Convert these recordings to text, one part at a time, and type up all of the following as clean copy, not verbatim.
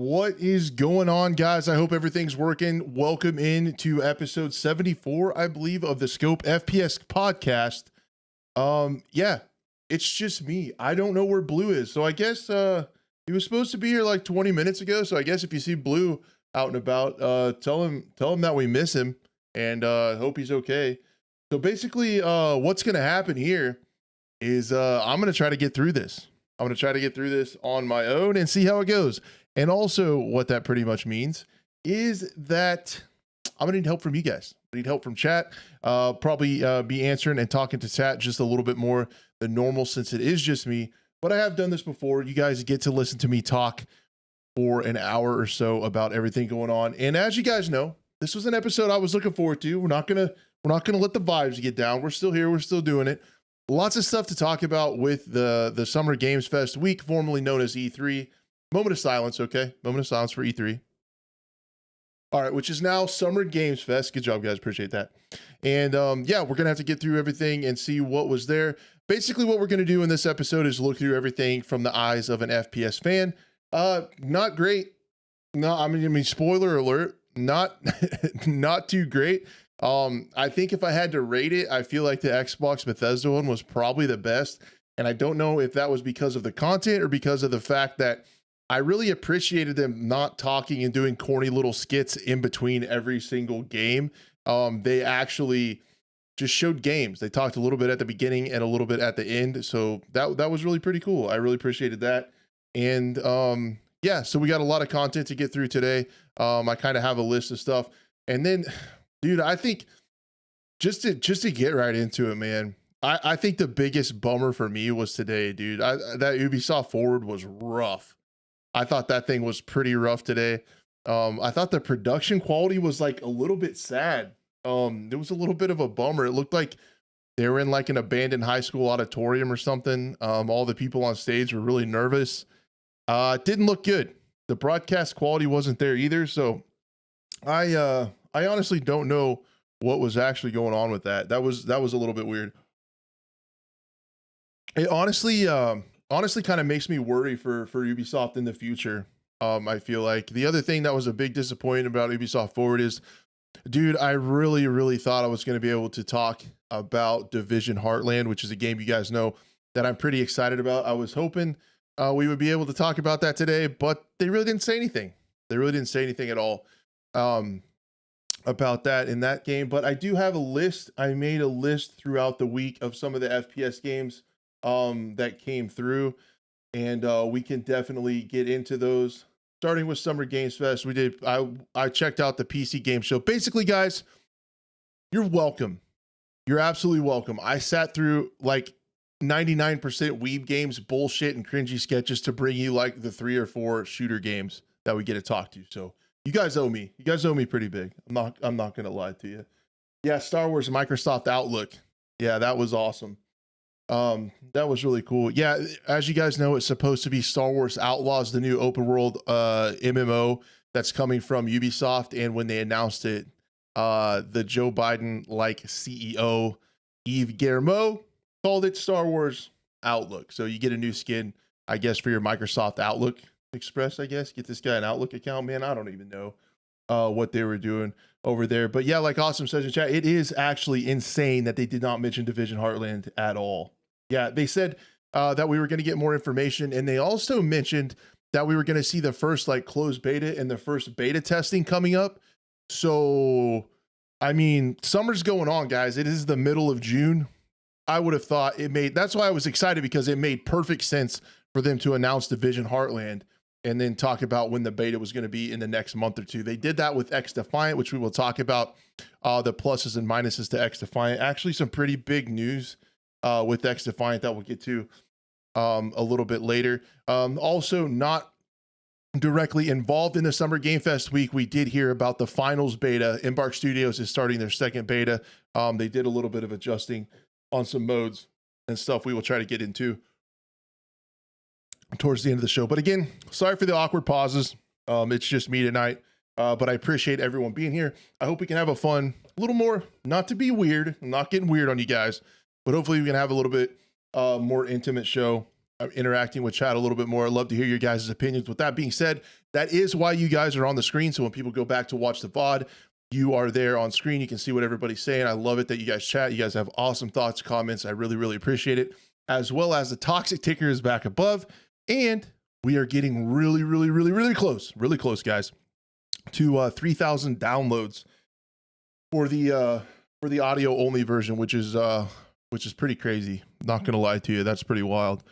What is going on, guys? I hope everything's working. Welcome in to episode 74, I believe, of the Scope FPS podcast. Yeah, it's just me. I don't know where Blue is. So I guess he was supposed to be here like 20 minutes ago. So I guess if you see Blue out and about, tell him that we miss him and hope he's okay. So basically, what's gonna happen here is I'm gonna try to get through this. I'm going to try to get through this on my own and see how it goes. And also what that pretty much means is that I'm going to need help from you guys. I need help from chat. Probably be answering and talking to chat just a little bit more than normal since it is just me. But I have done this before. You guys get to listen to me talk for an hour or so about everything going on. And as you guys know, this was an episode I was looking forward to. We're not going to let the vibes get down. We're still here. We're still doing it. Lots of stuff to talk about with the Summer Games Fest week, formerly known as E3. Moment of silence, okay? Moment of silence for E3. All right, which is now Summer Games Fest. Good job, guys. Appreciate that. And yeah, we're going to have to get through everything and see what was there. Basically, what we're going to do in this episode is look through everything from the eyes of an FPS fan. Not great. No, I mean, spoiler alert, not too great. I think if I had to rate it, I feel like the Xbox Bethesda one was probably the best. And I don't know if that was because of the content or because of the fact that I really appreciated them not talking and doing corny little skits in between every single game. They actually just showed games. They talked a little bit at the beginning and a little bit at the end. So that was really pretty cool. I really appreciated that. And yeah, so we got a lot of content to get through today. I kind of have a list of stuff. And then dude, I think just to get right into it, man, I think the biggest bummer for me was today, dude. That Ubisoft Forward was rough. I thought that thing was pretty rough today. I thought the production quality was like a little bit sad. It was a little bit of a bummer. It looked like they were in like an abandoned high school auditorium or something. All the people on stage were really nervous. It didn't look good. The broadcast quality wasn't there either. So I honestly don't know what was actually going on with that. That was a little bit weird. It honestly kind of makes me worry for Ubisoft in the future. I feel like the other thing that was a big disappointment about Ubisoft Forward is, dude, I really thought I was going to be able to talk about Division Heartland, which is a game you guys know that I'm pretty excited about. I was hoping we would be able to talk about that today, but they really didn't say anything. They really didn't say anything at all. About that in that game, but I do have a list. I made a list throughout the week of some of the FPS games that came through, and we can definitely get into those. Starting with Summer Games Fest, I checked out the PC game show. Basically, guys, you're welcome. You're absolutely welcome. I sat through like 99% weeb games, bullshit, and cringy sketches to bring you like the 3 or 4 shooter games that we get to talk to. So you guys owe me. You guys owe me pretty big. I'm not gonna lie to you. Yeah, Star Wars Microsoft Outlook. Yeah, that was awesome. That was really cool. Yeah, as you guys know, it's supposed to be Star Wars Outlaws, the new open world MMO that's coming from Ubisoft. And when they announced it, the Joe Biden like CEO Yves Guillemot called it Star Wars Outlook. So you get a new skin, I guess, for your Microsoft Outlook Express, I guess. Get this guy an Outlook account, man. I don't even know what they were doing over there. But yeah, like Awesome says in chat, it is actually insane that they did not mention Division Heartland at all. Yeah, they said that we were going to get more information, and they also mentioned that we were going to see the first like closed beta and the first beta testing coming up. So I mean, summer's going on, guys. It is the middle of June. I would have thought that's why I was excited, because it made perfect sense for them to announce Division Heartland and then talk about when the beta was going to be in the next month or two. They did that with Xdefiant, which we will talk about, the pluses and minuses to Xdefiant. Actually, some pretty big news with Xdefiant that we'll get to a little bit later. Also, not directly involved in the Summer Game Fest week, we did hear about the finals beta. Embark Studios is starting their second beta. They did a little bit of adjusting on some modes and stuff we will try to get into towards the end of the show. But again, sorry for the awkward pauses. It's just me tonight, but I appreciate everyone being here. I hope we can have a little more, not to be weird, I'm not getting weird on you guys, but hopefully we can have a little bit more intimate show interacting with chat a little bit more. I'd love to hear your guys' opinions. With that being said, that is why you guys are on the screen. So when people go back to watch the VOD, you are there on screen. You can see what everybody's saying. I love it that you guys chat. You guys have awesome thoughts, comments. I really, really appreciate it. As well as the toxic ticker is back above. And we are getting really, really, really, really close, guys, to 3,000 downloads for the audio only version, which is pretty crazy. Not gonna lie to you, that's pretty wild.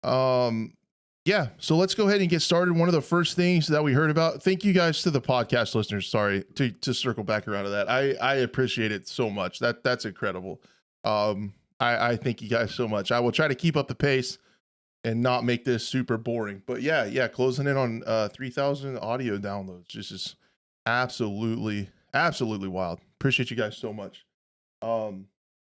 Yeah, so let's go ahead and get started. One of the first things that we heard about, thank you guys to the podcast listeners. Sorry to circle back around to that. I appreciate it so much. That's incredible. I thank you guys so much. I will try to keep up the pace and not make this super boring. But yeah, closing in on 3,000 audio downloads. This is absolutely wild. Appreciate you guys so much.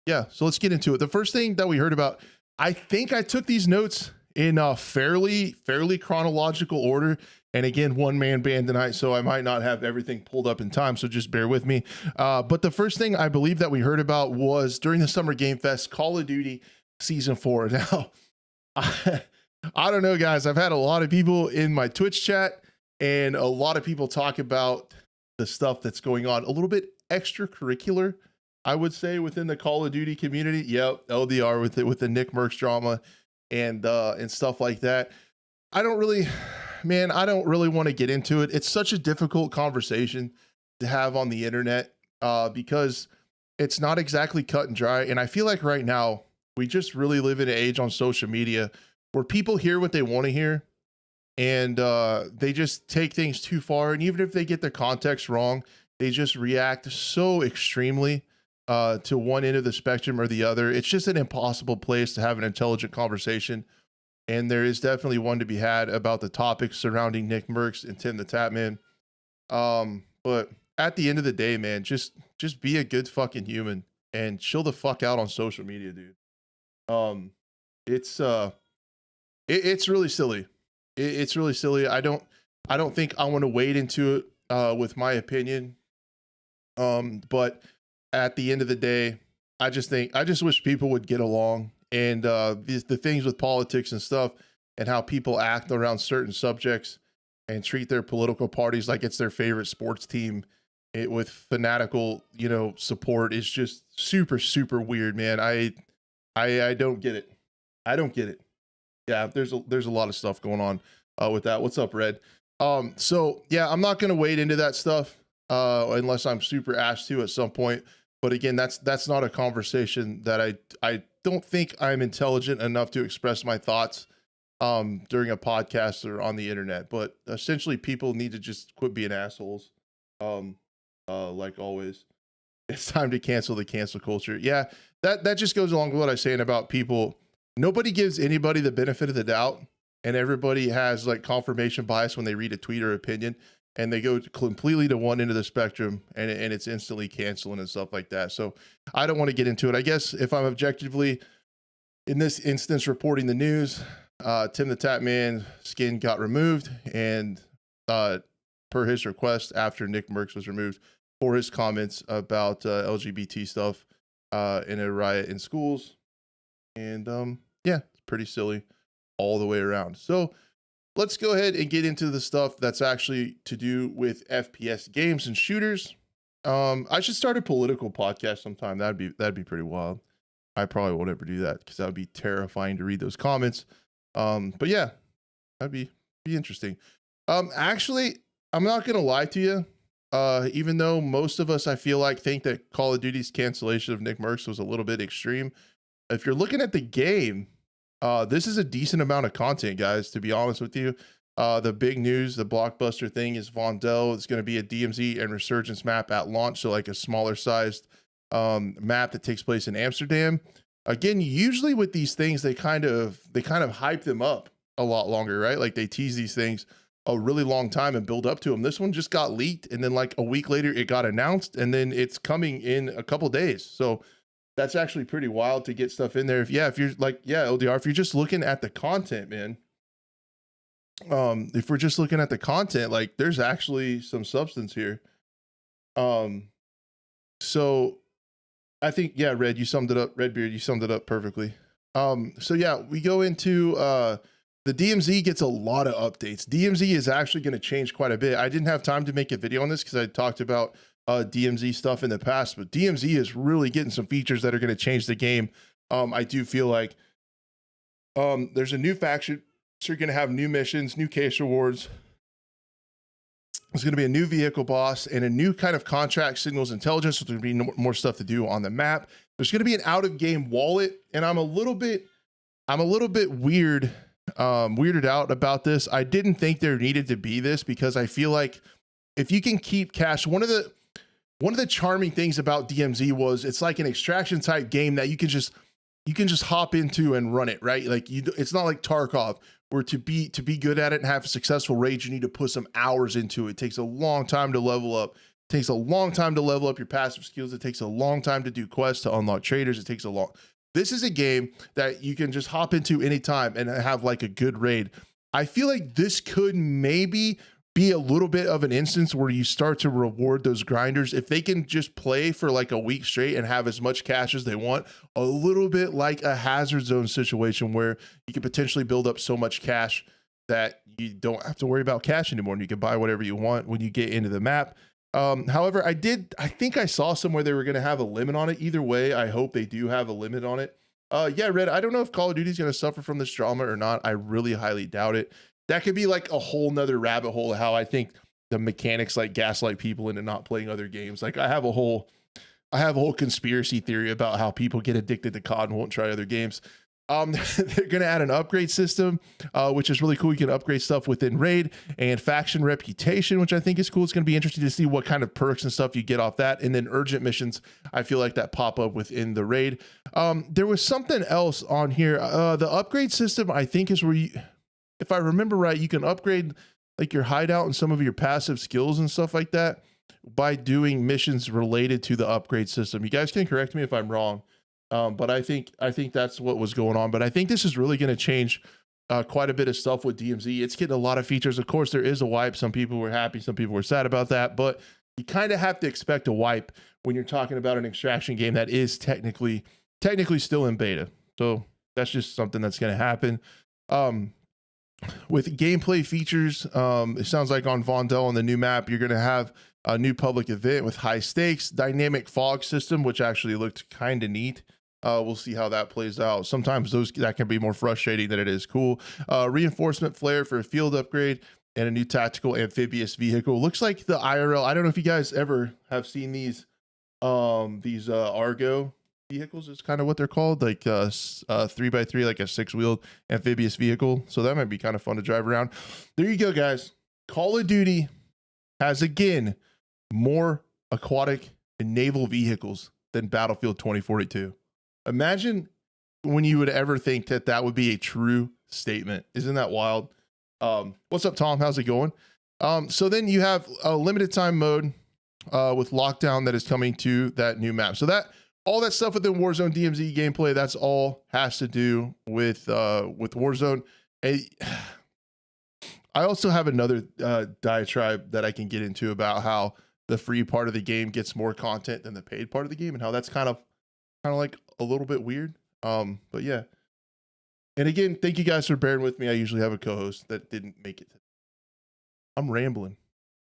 Yeah, so let's get into it. The first thing that we heard about, I think I took these notes in a fairly chronological order. And again, one man band tonight, so I might not have everything pulled up in time, so just bear with me. But the first thing I believe that we heard about was during the Summer Game Fest, Call of Duty Season 4. Now, I don't know, guys. I've had a lot of people in my Twitch chat and a lot of people talk about the stuff that's going on, a little bit extracurricular, I would say, within the Call of Duty community. Yep, LDR with the Nick Merckx drama and stuff like that. I don't really want to get into it. It's such a difficult conversation to have on the internet because it's not exactly cut and dry. And I feel like right now we just really live in an age on social media where people hear what they want to hear and they just take things too far. And even if they get the context wrong, they just react so extremely to one end of the spectrum or the other. It's just an impossible place to have an intelligent conversation. And there is definitely one to be had about the topics surrounding Nick Merckx and Tim the Tatman. But at the end of the day, man, just be a good fucking human and chill the fuck out on social media, dude. It's really silly. It's really silly. I don't think I want to wade into it with my opinion. But at the end of the day, I just wish people would get along. And the things with politics and stuff and how people act around certain subjects and treat their political parties like it's their favorite sports team with fanatical, support is just super weird, man. I don't get it. I don't get it. Yeah, there's a lot of stuff going on with that. What's up, Red? So yeah, I'm not gonna wade into that stuff unless I'm super asked to at some point. But again, that's not a conversation that I don't think I'm intelligent enough to express my thoughts during a podcast or on the internet. But essentially, people need to just quit being assholes. Like always, it's time to cancel the cancel culture. Yeah, that just goes along with what I was saying about people. Nobody gives anybody the benefit of the doubt, and everybody has like confirmation bias when they read a tweet or opinion. And they go completely to one end of the spectrum and it's instantly canceling and stuff like that. So I don't want to get into it. I guess if I'm objectively, in this instance, reporting the news, Tim the Tatman skin got removed and per his request after Nick Merckx was removed for his comments about LGBT stuff in a riot in schools. And yeah, it's pretty silly all the way around. So let's go ahead and get into the stuff that's actually to do with FPS games and shooters. I should start a political podcast sometime. That'd be pretty wild. I probably won't ever do that because that would be terrifying to read those comments. But yeah, that'd be interesting. Actually, I'm not gonna lie to you. Even though most of us, I feel like, think that Call of Duty's cancellation of Nick Merckx was a little bit extreme, if you're looking at the game, this is a decent amount of content, guys, to be honest with you. The big news, the blockbuster thing is Vondel. It's going to be a DMZ and Resurgence map at launch. So like a smaller sized map that takes place in Amsterdam. Again, usually with these things, they kind of hype them up a lot longer, right? Like they tease these things a really long time and build up to them. This one just got leaked. And then like a week later, it got announced and then it's coming in a couple days. So that's actually pretty wild to get stuff in there. If you're like, LDR, if you're just looking at the content, man, if we're just looking at the content, like there's actually some substance here. So I think, Red, you summed it up. Redbeard, you summed it up perfectly. So yeah, we go into the DMZ gets a lot of updates. DMZ is actually going to change quite a bit. I didn't have time to make a video on this because I talked about DMZ stuff in the past, but DMZ is really getting some features that are going to change the game. I do feel like there's a new faction, so you're going to have new missions, new case rewards. There's going to be a new vehicle boss and a new kind of contract signals intelligence. So there's going to be more stuff to do on the map. There's going to be an out of game wallet, and I'm a little bit weirded out about this. I didn't think there needed to be this because I feel like if you can keep cash, one of the charming things about DMZ was it's like an extraction type game that you can just hop into and run it, right? Like it's not like Tarkov where to be good at it and have a successful raid, you need to put some hours into it. It takes a long time to level up. It takes a long time to level up your passive skills. It takes a long time to do quests, to unlock traders. It takes a long. This is a game that you can just hop into anytime and have like a good raid. I feel like this could maybe be a little bit of an instance where you start to reward those grinders if they can just play for like a week straight and have as much cash as they want, a little bit like a hazard zone situation where you can potentially build up so much cash that you don't have to worry about cash anymore and you can buy whatever you want when you get into the map. However, I think I saw somewhere they were going to have a limit on it. Either way, I hope they do have a limit on it. Yeah, Red, I don't know if Call of Duty is going to suffer from this drama or not. I really highly doubt it. That could be like a whole nother rabbit hole of how I think the mechanics like gaslight people into not playing other games. Like I have a whole conspiracy theory about how people get addicted to COD and won't try other games. They're going to add an upgrade system, which is really cool. You can upgrade stuff within raid and faction reputation, which I think is cool. It's going to be interesting to see what kind of perks and stuff you get off that. And then urgent missions, I feel like that pop up within the raid. There was something else on here. The upgrade system, I think, is where you, if I remember right, you can upgrade like your hideout and some of your passive skills and stuff like that by doing missions related to the upgrade system. You guys can correct me if I'm wrong. But I think that's what was going on. But I think this is really going to change quite a bit of stuff with DMZ. It's getting a lot of features. Of course, there is a wipe. Some people were happy. Some people were sad about that. But you kind of have to expect a wipe when you're talking about an extraction game that is technically still in beta. So that's just something that's going to happen. With gameplay features, it sounds like on Vondel on the new map, you're going to have a new public event with high stakes, dynamic fog system, which actually looked kind of neat. We'll see how that plays out. Sometimes that can be more frustrating than it is cool. Reinforcement flare for a field upgrade and a new tactical amphibious vehicle. Looks like the IRL. I don't know if you guys ever have seen these Argo vehicles is kind of what they're called, like 3x3, like a 6-wheeled amphibious vehicle. So that might be kind of fun to drive around. There you go, guys. Call of Duty has again more aquatic and naval vehicles than Battlefield 2042. Imagine when you would ever think that would be a true statement. Isn't that wild? What's up, Tom? How's it going? So then you have a limited time mode with lockdown that is coming to that new map. So that all that stuff within Warzone DMZ gameplay, that's all has to do with Warzone. I also have another diatribe that I can get into about how the free part of the game gets more content than the paid part of the game, and how that's kind of like a little bit weird. But yeah. And again, thank you guys for bearing with me. I usually have a co-host that didn't make it. I'm rambling.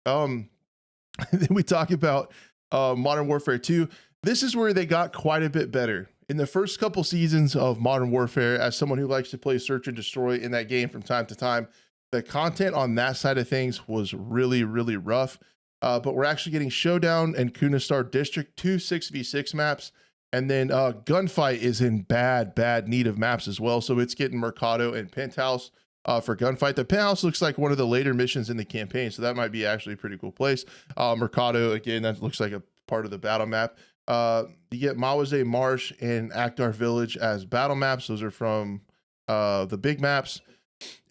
Then we talk about Modern Warfare 2. This is where they got quite a bit better. In the first couple seasons of Modern Warfare, as someone who likes to play Search and Destroy in that game from time to time, the content on that side of things was really, really rough. But we're actually getting Showdown and Kunistar District, 2 6v6 maps. And then Gunfight is in bad need of maps as well. So it's getting Mercado and Penthouse for Gunfight. The Penthouse looks like one of the later missions in the campaign, so that might be actually a pretty cool place. Mercado, again, that looks like a part of the battle map. You get Mawase Marsh and Akhtar Village as battle maps. Those are from the big maps,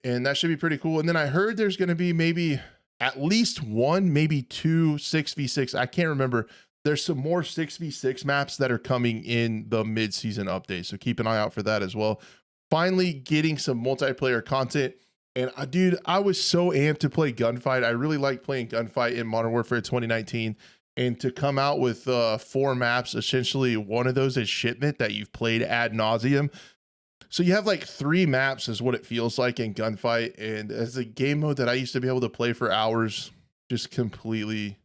and that should be pretty cool. And then I heard there's going to be maybe at least one, maybe 2 6v6. I can't remember. There's some more 6v6 maps that are coming in the mid-season update, so keep an eye out for that as well. Finally getting some multiplayer content. And dude, I was so amped to play Gunfight. I really like playing Gunfight in Modern Warfare 2019. And to come out with 4 maps, essentially one of those is Shipment that you've played ad nauseum. So you have like 3 maps is what it feels like in Gunfight, and as a game mode that I used to be able to play for hours, just completely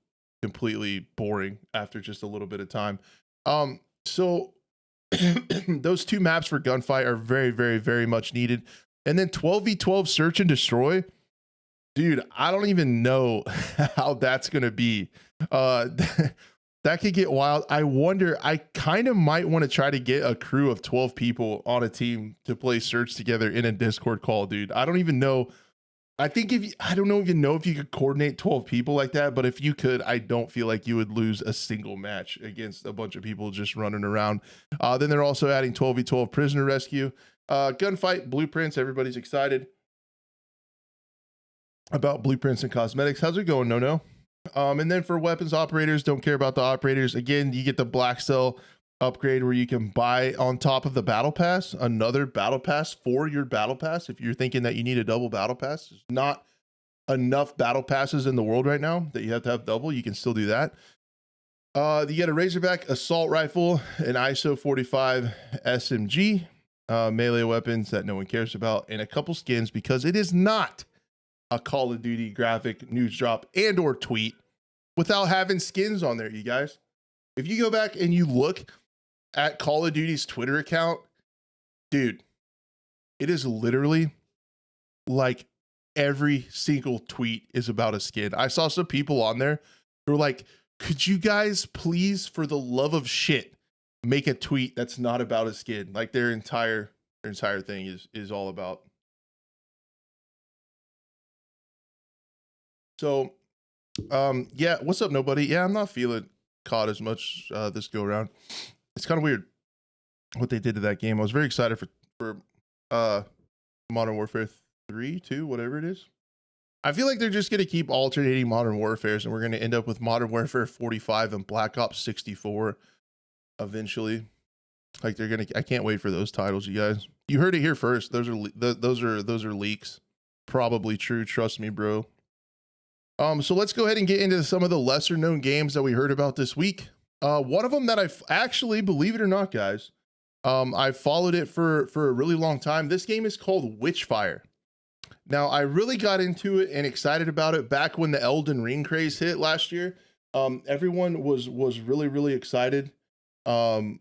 boring after just a little bit of time. So those 2 maps for Gunfight are very much needed. And then 12v12 search and destroy. Dude, I don't even know how that's going to be. That could get wild. I wonder, I kind of might want to try to get a crew of 12 people on a team to play search together in a Discord call, dude. I don't even know. I think I don't even know if you could coordinate 12 people like that, but if you could, I don't feel like you would lose a single match against a bunch of people just running around. Then they're also adding 12v12 prisoner rescue, gunfight, blueprints. Everybody's excited about blueprints and cosmetics. How's it going? No. And then for weapons operators, don't care about the operators. Again, you get the black cell upgrade where you can buy on top of the battle pass another battle pass for your battle pass. If you're thinking that you need a double battle pass, there's not enough battle passes in the world right now that you have to have double. You can still do that. You get a Razorback assault rifle, an ISO 45 SMG, melee weapons that no one cares about, and a couple skins because it is not a Call of Duty graphic news drop and or tweet without having skins on there, you guys. If you go back and you look at Call of Duty's Twitter account, dude, it is literally like every single tweet is about a skin. I saw some people on there who were like, could you guys please, for the love of shit, make a tweet that's not about a skin? Like their entire thing is all about. So, yeah, what's up, nobody? Yeah, I'm not feeling caught as much this go around. It's kind of weird what they did to that game. I was very excited for Modern Warfare 3, 2, whatever it is. I feel like they're just going to keep alternating Modern Warfares, and we're going to end up with Modern Warfare 45 and Black Ops 64 eventually. Like they're going to, I can't wait for those titles, you guys. You heard it here first. Those are leaks. Probably true. Trust me, bro. So let's go ahead and get into some of the lesser known games that we heard about this week. One of them that I've actually, believe it or not, guys, I've followed it for a really long time. This game is called Witchfire. Now, I really got into it and excited about it back when the Elden Ring craze hit last year. Everyone was really excited. Everyone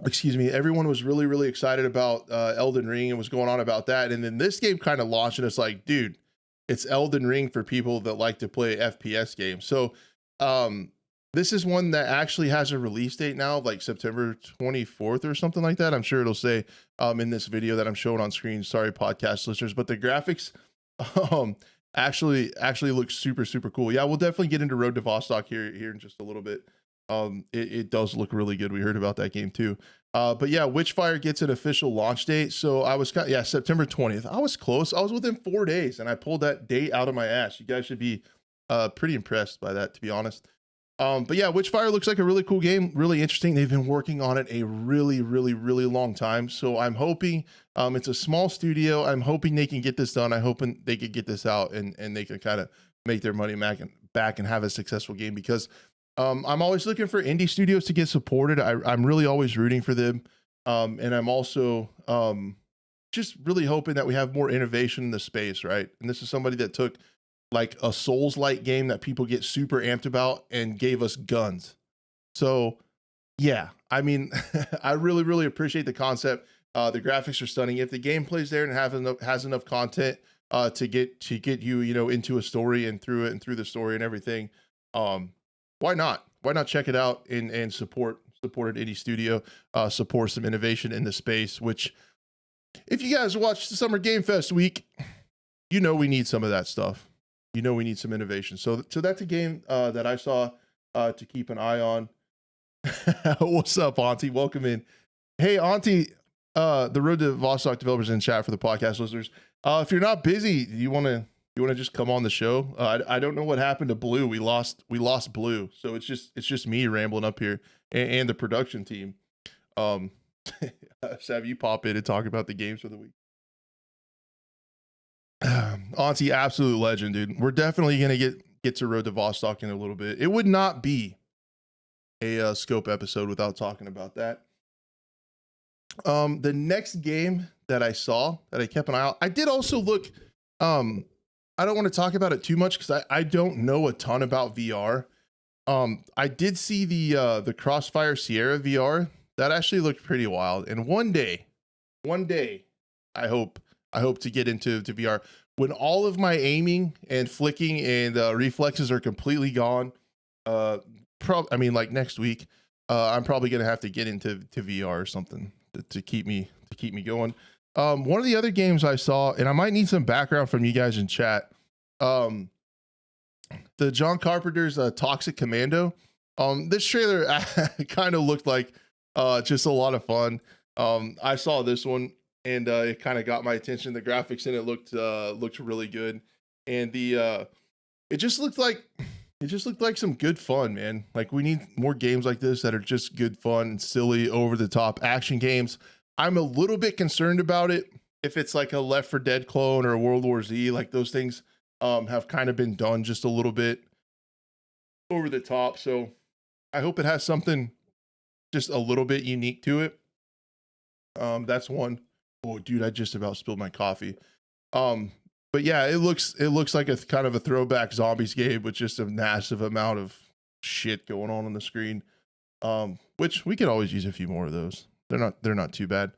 was really excited about Elden Ring and was going on about that. And then this game kind of launched, and it's like, dude, it's Elden Ring for people that like to play FPS games. So this is one that actually has a release date now, like September 24th or something like that. I'm sure it'll say in this video that I'm showing on screen. Sorry, podcast listeners, but the graphics actually look super cool. Yeah, we'll definitely get into Road to Vostok here in just a little bit. It does look really good. We heard about that game too. But yeah, Witchfire gets an official launch date. So I was September 20th. I was close. I was within 4 days, and I pulled that date out of my ass. You guys should be pretty impressed by that, to be honest. But yeah, Witchfire looks like a really cool game, really interesting. They've been working on it a really long time. So I'm hoping it's a small studio. I'm hoping they can get this done. I'm hoping they could get this out and they can kind of make their money back and have a successful game, because I'm always looking for indie studios to get supported. I'm really always rooting for them. And I'm also just really hoping that we have more innovation in the space, right? And this is somebody that took like a Souls-like game that people get super amped about and gave us guns. So yeah, I mean, I really appreciate the concept. The graphics are stunning. If the gameplay's there and has enough content to get you, into a story and through the story and everything, why not check it out and support an indie studio, support some innovation in the space, which if you guys watched the Summer Game Fest week, we need some of that stuff. We need some innovation. So that's a game that I saw to keep an eye on. What's up, Auntie? Welcome in. Hey, Auntie, the Road to Vostok developers in chat for the podcast listeners. If you're not busy, you want to just come on the show? I don't know what happened to Blue. We lost Blue, so it's just me rambling up here and the production team. Sav, you pop in and talk about the games for the week. Auntie, absolute legend, dude. We're definitely gonna get to Road to Vostok in a little bit. It would not be a scope episode without talking about that. The next game that I saw that I kept an eye out, I did also look. I don't want to talk about it too much because I don't know a ton about VR. I did see the Crossfire Sierra VR. That actually looked pretty wild. And one day, I hope to get into VR when all of my aiming and flicking and reflexes are completely gone. I mean, like next week, I'm probably gonna have to get into VR or something to keep me going. One of the other games I saw, and I might need some background from you guys in chat. Um, the John Carpenter's Toxic Commando. This trailer kind of looked like just a lot of fun. I saw this one and it kind of got my attention. The graphics in it looked really good, and it just looked like some good fun, man. Like we need more games like this that are just good fun, silly, over the top action games. I'm a little bit concerned about it if it's like a Left 4 Dead clone or a World War Z. Like those things have kind of been done just a little bit over the top. So I hope it has something just a little bit unique to it. That's one. Oh, dude, I just about spilled my coffee. But yeah, it looks like a kind of a throwback zombies game with just a massive amount of shit going on the screen. Which we could always use a few more of those. They're not too bad.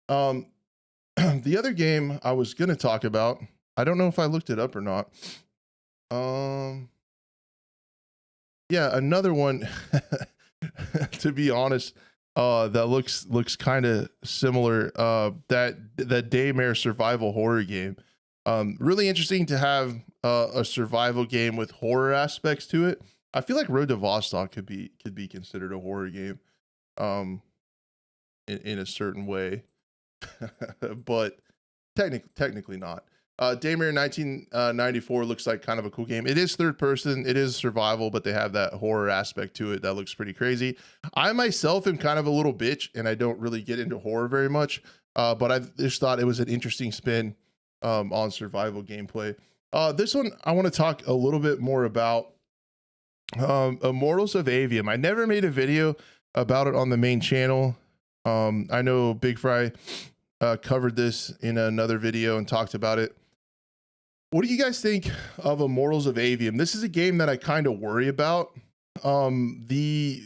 The other game I was gonna talk about, I don't know if I looked it up or not. Yeah, another one. To be honest, that looks kind of similar. That Daymare survival horror game. Really interesting to have a survival game with horror aspects to it. I feel like Road to Vostok could be considered a horror game, in a certain way, but technically not. Daymare 1994 looks like kind of a cool game. It is third person, it is survival, but they have that horror aspect to it that looks pretty crazy. I myself am kind of a little bitch, and I don't really get into horror very much, but I just thought it was an interesting spin on survival gameplay. This one I want to talk a little bit more about. Immortals of Avium. I never made a video about it on the main channel. I know Big Fry covered this in another video and talked about it. What do you guys think of Immortals of Avium? This is a game that I kind of worry about. The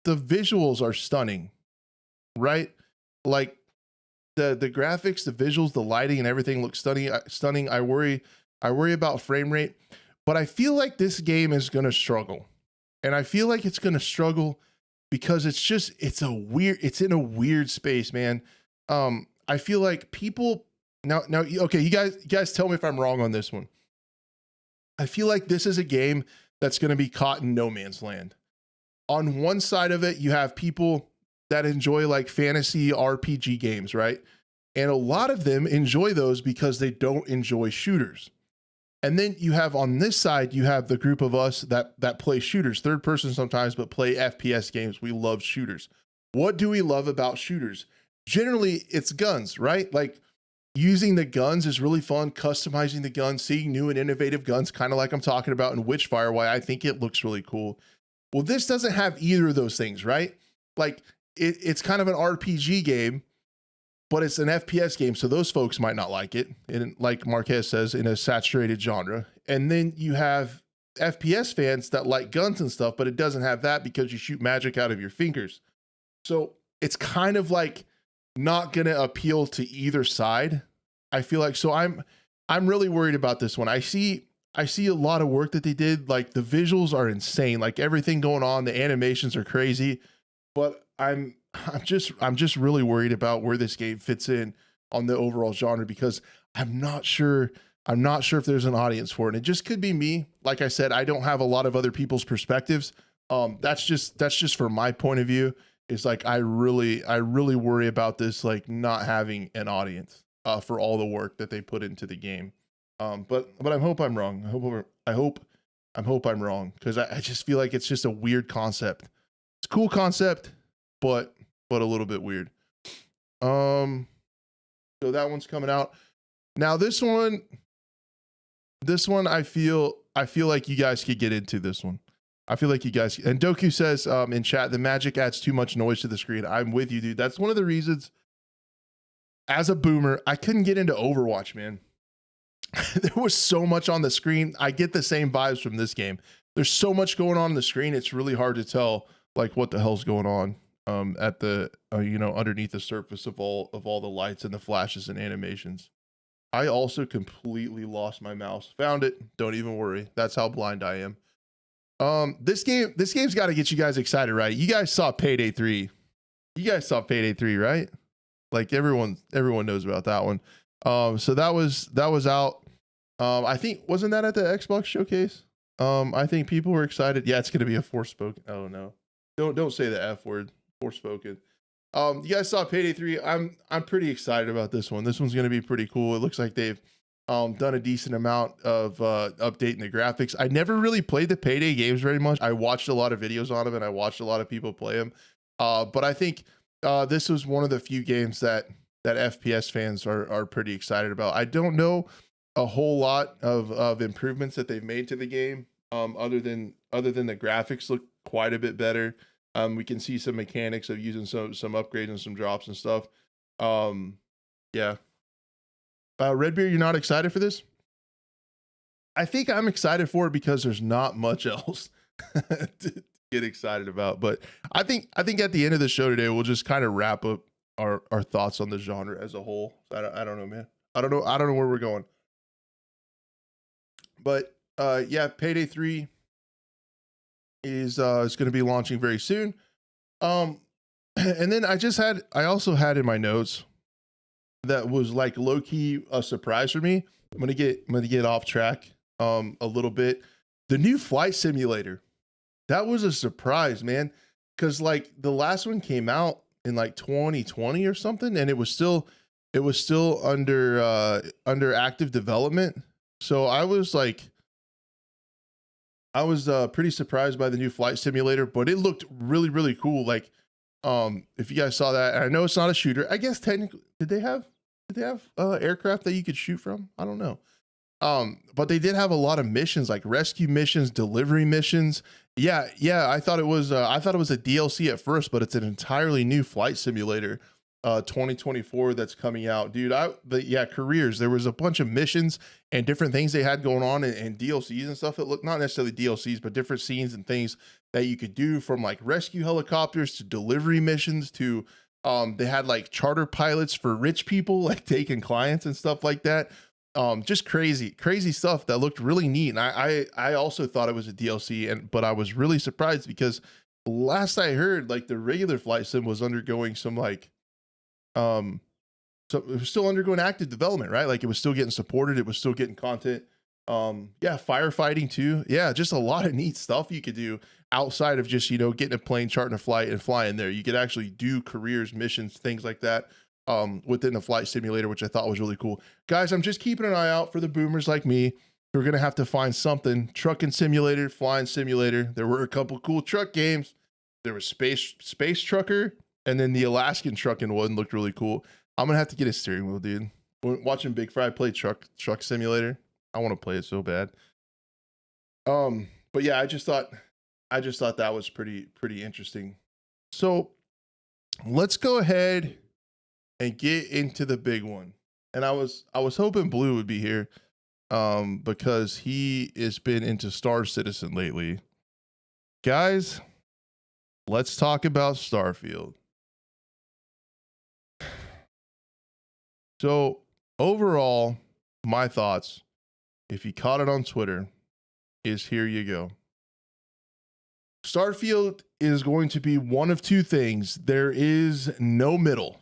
visuals are stunning, right? Like the graphics, the visuals, the lighting, and everything looks stunning. I worry about frame rate, but I feel like this game is going to struggle, and I feel like it's going to struggle because it's in a weird space, man. I feel like people now, okay, you guys tell me if I'm wrong on this one. I feel like this is a game that's going to be caught in no man's land. On one side of it, you have people that enjoy like fantasy RPG games, right? And a lot of them enjoy those because they don't enjoy shooters. And then you have on this side, you have the group of us that play shooters, third person sometimes, but play FPS games. We love shooters. What do we love about shooters? Generally, it's guns, right? Like using the guns is really fun, customizing the guns, seeing new and innovative guns, kind of like I'm talking about in Witchfire, why I think it looks really cool. Well, this doesn't have either of those things, right? Like it's kind of an RPG game, but it's an FPS game, so those folks might not like it. And like Marquez says, in a saturated genre. And then you have FPS fans that like guns and stuff, but it doesn't have that because you shoot magic out of your fingers. So it's kind of like not going to appeal to either side. I feel like, so I'm really worried about this one. I see a lot of work that they did. Like the visuals are insane, like everything going on, the animations are crazy, but I'm just really worried about where this game fits in on the overall genre, because I'm not sure if there's an audience for it. It just could be me. Like I said, I don't have a lot of other people's perspectives. That's just from my point of view. It's like I really worry about this like not having an audience for all the work that they put into the game. But I hope I'm wrong. I hope I'm wrong, because I just feel like it's just a weird concept. It's a cool concept, but a little bit weird. So that one's coming out now. This one I feel like you guys could get into this one. I feel like you guys, and Doku says in chat, the magic adds too much noise to the screen. I'm with you, dude. That's one of the reasons as a boomer, I couldn't get into Overwatch, man. There was so much on the screen. I get the same vibes from this game. There's so much going on the screen. It's really hard to tell like what the hell's going on at the you know, underneath the surface of all the lights and the flashes and animations. I also completely lost my mouse. Found it. Don't even worry. That's how blind I am. This game's got to get you guys excited, right? You guys saw Payday 3. You guys saw Payday 3, right? Like everyone knows about that one. So that was out. I think wasn't that at the Xbox showcase? I think people were excited. Yeah, it's gonna be a Forspoken. Oh no, don't say the F word. Forspoken. You guys saw Payday 3. I'm pretty excited about this one. This one's gonna be pretty cool. It looks like they've done a decent amount of updating the graphics. I never really played the Payday games very much. I watched a lot of videos on them and I watched a lot of people play them. But I think this was one of the few games that FPS fans are pretty excited about. I don't know a whole lot of improvements that they've made to the game, other than the graphics look quite a bit better. We can see some mechanics of using some upgrades and some drops and stuff. Yeah. Redbeard, you're not excited for this? I think I'm excited for it because there's not much else to get excited about. But I think at the end of the show today, we'll just kind of wrap up our thoughts on the genre as a whole. I don't know, man. I don't know where we're going. But yeah, Payday 3 is going to be launching very soon. And then I also had in my notes that was like low key a surprise for me. I'm gonna get off track a little bit. The new flight simulator, that was a surprise, man. Because like the last one came out in like 2020 or something, and it was still under active development. So I was pretty surprised by the new flight simulator, but it looked really cool. Like if you guys saw that, and I know it's not a shooter. I guess technically, did they have aircraft that you could shoot from? I don't know. But they did have a lot of missions, like rescue missions, delivery missions. Yeah. I thought it was a DLC at first, but it's an entirely new flight simulator, 2024 that's coming out, dude. But yeah, careers. There was a bunch of missions and different things they had going on and DLCs and stuff that look not necessarily DLCs, but different scenes and things that you could do, from like rescue helicopters to delivery missions to they had like charter pilots for rich people, like taking clients and stuff like that. Just crazy stuff that looked really neat. And I also thought it was a DLC, but I was really surprised because last I heard, like the regular flight sim was undergoing some like so it was still undergoing active development, right? Like it was still getting supported, it was still getting content. Yeah, firefighting too. Yeah, just a lot of neat stuff you could do outside of just, you know, getting a plane, charting a flight and flying there. You could actually do careers, missions, things like that within the flight simulator, which I thought was really cool. Guys, I'm just keeping an eye out for the boomers like me who are gonna have to find something. Trucking simulator, flying simulator. There were a couple cool truck games. There was space trucker, and then the Alaskan trucking one looked really cool. I'm gonna have to get a steering wheel, dude. Watching Big Fry play truck simulator, I want to play it so bad. But yeah, I just thought that was pretty interesting. So let's go ahead and get into the big one. And I was hoping Blue would be here, because he has been into Star Citizen lately. Guys, let's talk about Starfield. So overall, my thoughts, if you caught it on Twitter, is here you go. Starfield is going to be one of two things. There is no middle.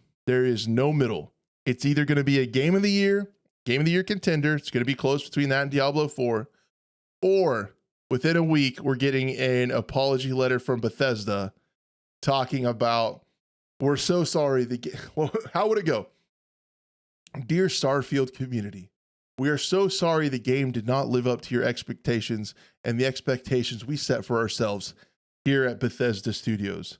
It's either going to be a game of the year contender. It's going to be close between that and Diablo 4, or within a week, we're getting an apology letter from Bethesda talking about, we're so sorry. Well, how would it go? Dear Starfield community, we are so sorry the game did not live up to your expectations and the expectations we set for ourselves here at Bethesda Studios.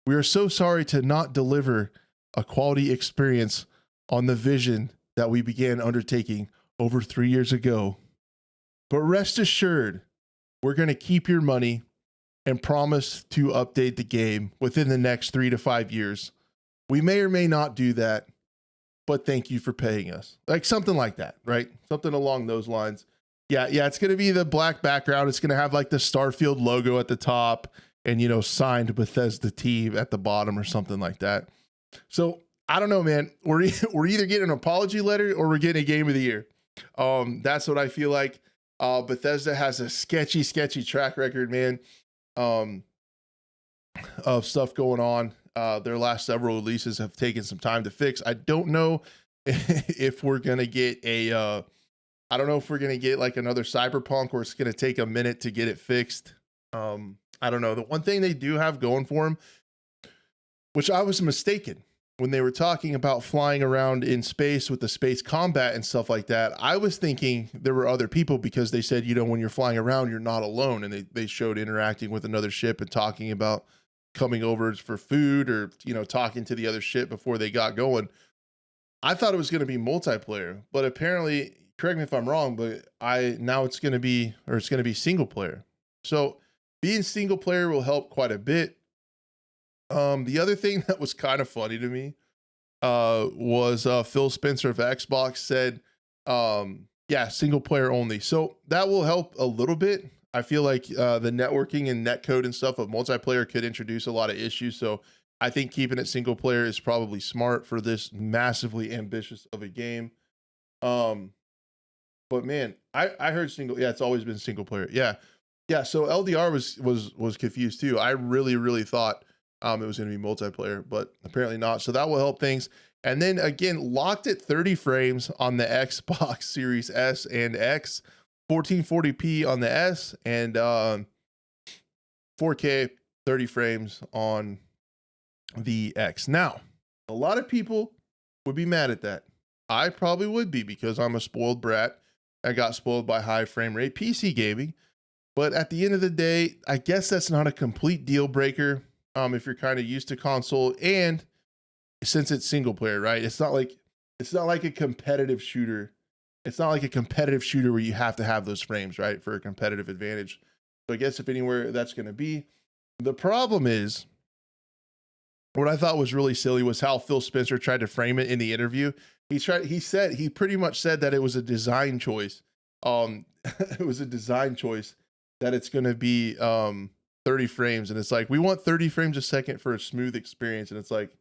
We are so sorry to not deliver a quality experience on the vision that we began undertaking over 3 years ago. But rest assured, we're going to keep your money and promise to update the game within the next 3 to 5 years. We may or may not do that, but thank you for paying us. Like something like that, right? Something along those lines. Yeah, it's going to be the black background. It's going to have like the Starfield logo at the top and, you know, signed Bethesda team at the bottom or something like that. So I don't know, man. We're either getting an apology letter or we're getting a game of the year. That's what I feel like. Bethesda has a sketchy track record, man, of stuff going on. Their last several releases have taken some time to fix. I don't know if we're going to get I don't know if we're going to get like another Cyberpunk or it's going to take a minute to get it fixed. I don't know. The one thing they do have going for them, which I was mistaken when they were talking about flying around in space with the space combat and stuff like that. I was thinking there were other people because they said, you know, when you're flying around, you're not alone. And they showed interacting with another ship and talking about coming over for food or, you know, talking to the other ship before they got going. I thought it was going to be multiplayer, but apparently, correct me if I'm wrong, but now it's going to be single player. So being single player will help quite a bit. The other thing that was kind of funny to me was Phil Spencer of Xbox said, yeah, single player only. So that will help a little bit. I feel like the networking and netcode and stuff of multiplayer could introduce a lot of issues. So I think keeping it single player is probably smart for this massively ambitious of a game. But man, I heard single. Yeah, it's always been single player. Yeah. So LDR was confused too. I really thought it was going to be multiplayer, but apparently not. So that will help things. And then again, locked at 30 frames on the Xbox Series S and X, 1440p on the S, and 4K 30 frames on the X. Now, a lot of people would be mad at that. I probably would be because I'm a spoiled brat. I got spoiled by high frame rate PC gaming. But at the end of the day, I guess that's not a complete deal breaker if you're kind of used to console, and since it's single player, right? It's not like a competitive shooter. It's not like a competitive shooter where you have to have those frames, right, for a competitive advantage. So I guess if anywhere that's going to be. The problem is, what I thought was really silly was how Phil Spencer tried to frame it in the interview. He pretty much said that it was a design choice. It was a design choice that it's going to be 30 frames, and it's like, we want 30 frames a second for a smooth experience, and it's like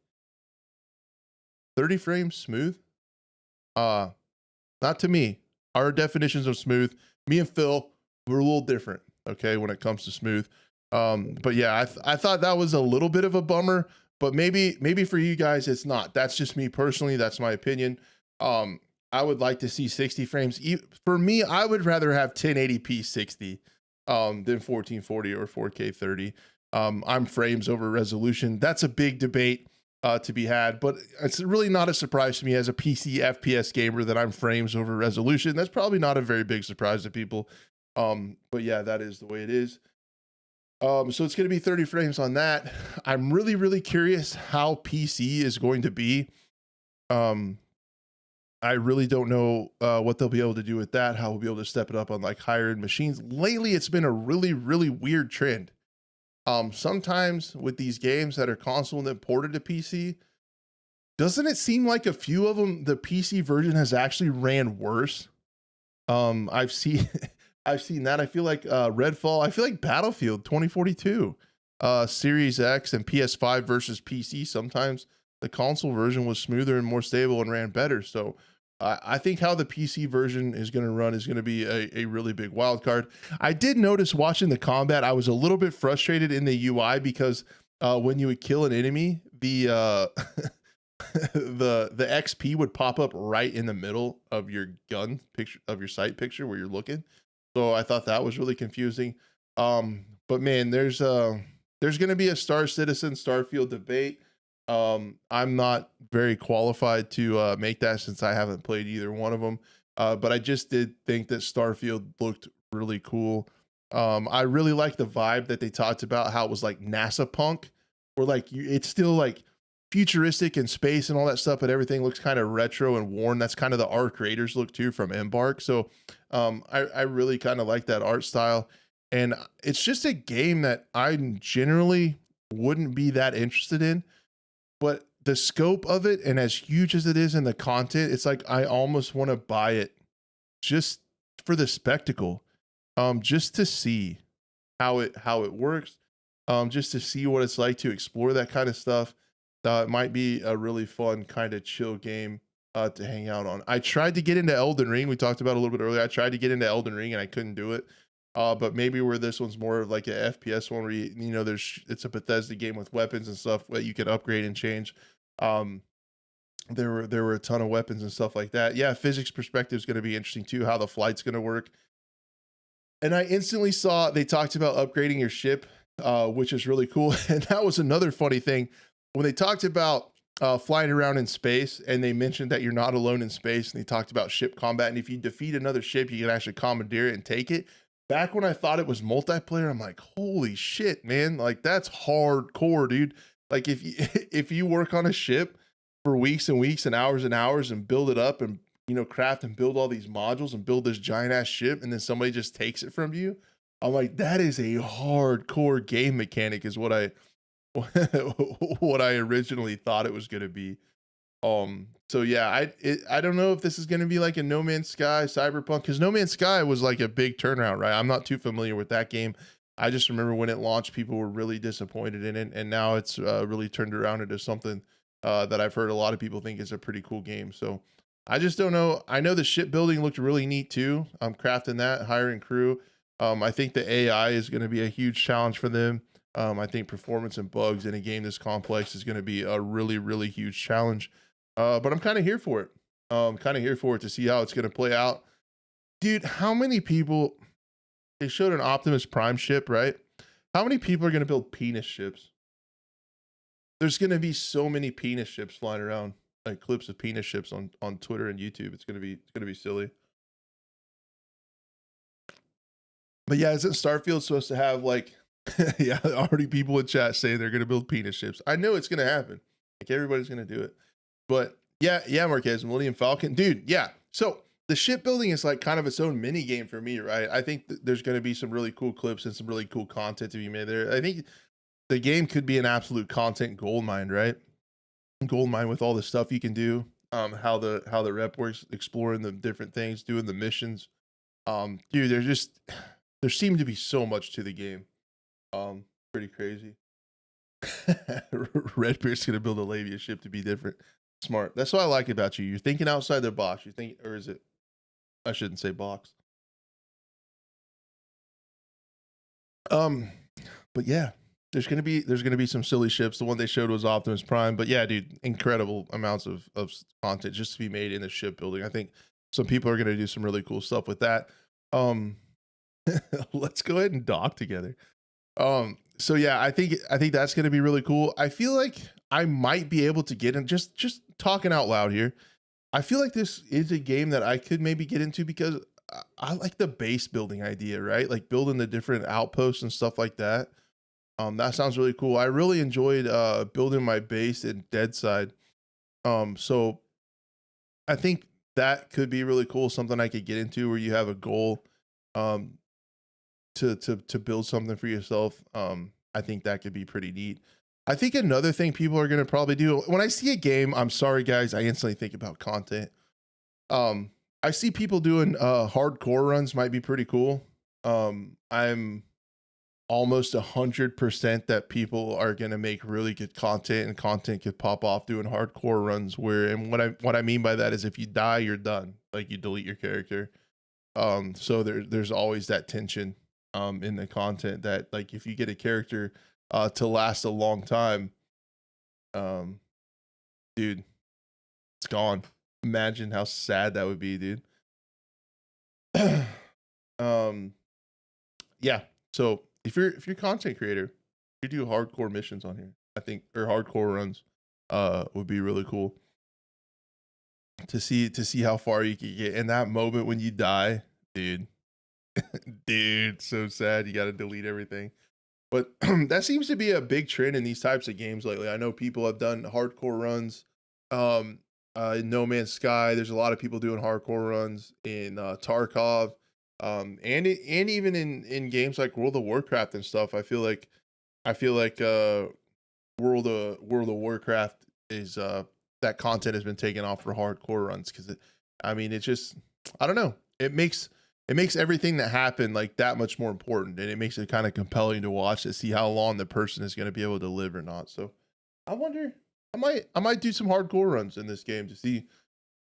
30 frames smooth? Not to me. Our definitions of smooth, me and Phil, we're a little different, okay, when it comes to smooth. But yeah, I thought that was a little bit of a bummer, but maybe for you guys it's not. That's just me personally. That's my opinion. I would like to see 60 frames. For me, I would rather have 1080p 60 than 1440 or 4K 30. I'm frames over resolution. That's a big debate to be had, but it's really not a surprise to me as a PC FPS gamer that I'm frames over resolution. That's probably not a very big surprise to people. But yeah, that is the way it is. So it's going to be 30 frames on that. I'm really curious how PC is going to be. I really don't know what they'll be able to do with that, how we'll be able to step it up on like higher end machines. Lately, it's been a really weird trend. Sometimes with these games that are console and then ported to PC, doesn't it seem like a few of them, the PC version has actually ran worse? I've seen that. I feel like Redfall, I feel like Battlefield 2042, Series X and PS5 versus PC. Sometimes the console version was smoother and more stable and ran better. So I think how the PC version is going to run is going to be a really big wild card. I did notice watching the combat, I was a little bit frustrated in the UI because when you would kill an enemy, the the XP would pop up right in the middle of your gun picture, of your sight picture where you're looking. So I thought that was really confusing. But man, there's going to be a Star Citizen Starfield debate. I'm not very qualified to make that since I haven't played either one of them. But I just did think that Starfield looked really cool. I really like the vibe that they talked about, how it was like NASA punk, where like it's still like futuristic in space and all that stuff, but everything looks kind of retro and worn. That's kind of the art creators look too from Embark. So I really kind of like that art style. And it's just a game that I generally wouldn't be that interested in, but the scope of it and as huge as it is in the content, it's like I almost want to buy it just for the spectacle, just to see how it works, just to see what it's like to explore that kind of stuff. It might be a really fun kind of chill game to hang out on. I tried to get into Elden Ring. We talked about it a little bit earlier. I tried to get into Elden Ring and I couldn't do it. But maybe where this one's more of like an FPS one, where you know it's a Bethesda game with weapons and stuff that you can upgrade and change. Um, there were a ton of weapons and stuff like that. Yeah, physics perspective is going to be interesting too. How the flight's going to work. And I instantly saw they talked about upgrading your ship, which is really cool. And that was another funny thing when they talked about flying around in space, and they mentioned that you're not alone in space. And they talked about ship combat, and if you defeat another ship, you can actually commandeer it and take it. Back when I thought it was multiplayer, I'm like, holy shit, man! Like that's hardcore, dude. Like if you if you work on a ship for weeks and weeks and hours and build it up and craft and build all these modules and build this giant ass ship, and then somebody just takes it from you. I'm like, that is a hardcore game mechanic, is what I what I originally thought it was gonna be. So yeah, I don't know if this is gonna be like a No Man's Sky Cyberpunk, because No Man's Sky was like a big turnaround, right? I'm not too familiar with that game. I just remember when it launched, people were really disappointed in it, and now it's really turned around into something that I've heard a lot of people think is a pretty cool game. So I just don't know. I know the shipbuilding looked really neat too. I'm crafting that, hiring crew. I think the AI is going to be a huge challenge for them. I think performance and bugs in a game this complex is going to be a really, really huge challenge. But I'm kind of here for it. Kind of here for it to see how it's going to play out. Dude, how many people, they showed an Optimus Prime ship, right? How many people are going to build penis ships? There's going to be so many penis ships flying around, like clips of penis ships on Twitter and YouTube. It's going to be silly. But yeah, isn't Starfield supposed to have like, yeah, already people in chat saying they're going to build penis ships. I know it's going to happen. Like everybody's going to do it. But yeah, Marquez, Millennium Falcon, dude. Yeah. So the shipbuilding is like kind of its own mini game for me, right? I think there's going to be some really cool clips and some really cool content to be made there. I think the game could be an absolute content goldmine, right? Goldmine with all the stuff you can do. How the rep works, exploring the different things, doing the missions. Dude, there seemed to be so much to the game. Pretty crazy. Redbeard's gonna build a Lavia ship to be different. Smart. That's what I like about you. You're thinking outside the box. You think, or is it? I shouldn't say box. Um, but yeah, there's gonna be some silly ships. The one they showed was Optimus Prime, but yeah, dude, incredible amounts of content just to be made in the shipbuilding. I think some people are gonna do some really cool stuff with that. Um, let's go ahead and dock together. So yeah, I think that's gonna be really cool. I feel like I might be able to get in, just talking out loud here. I feel like this is a game that I could maybe get into because I like the base building idea, right? Like building the different outposts and stuff like that. That sounds really cool. I really enjoyed building my base in Deadside. So I think that could be really cool, something I could get into where you have a goal um to build something for yourself. I think that could be pretty neat. I think another thing people are going to probably do when I see a game, I'm sorry guys, I instantly think about content. Um, I see people doing hardcore runs might be pretty cool. I'm almost 100% that people are going to make really good content, and content could pop off doing hardcore runs where, and what I mean by that is if you die, you're done. Like you delete your character. So there's always that tension in the content that like if you get a character to last a long time, um dude, it's gone. Imagine how sad that would be, dude. um yeah, so if you're a content creator, you do hardcore missions on here, I think, or hardcore runs would be really cool to see how far you can get in that moment when you die, dude. Dude, so sad, you got to delete everything. But that seems to be a big trend in these types of games lately. I know people have done hardcore runs in No Man's Sky. There's a lot of people doing hardcore runs in Tarkov. And even in games like World of Warcraft and stuff, I feel like World of Warcraft is that content has been taken off for hardcore runs because I mean it just I don't know, it makes everything that happened like that much more important, and it makes it kind of compelling to watch to see how long the person is going to be able to live or not. So I wonder, I might do some hardcore runs in this game to see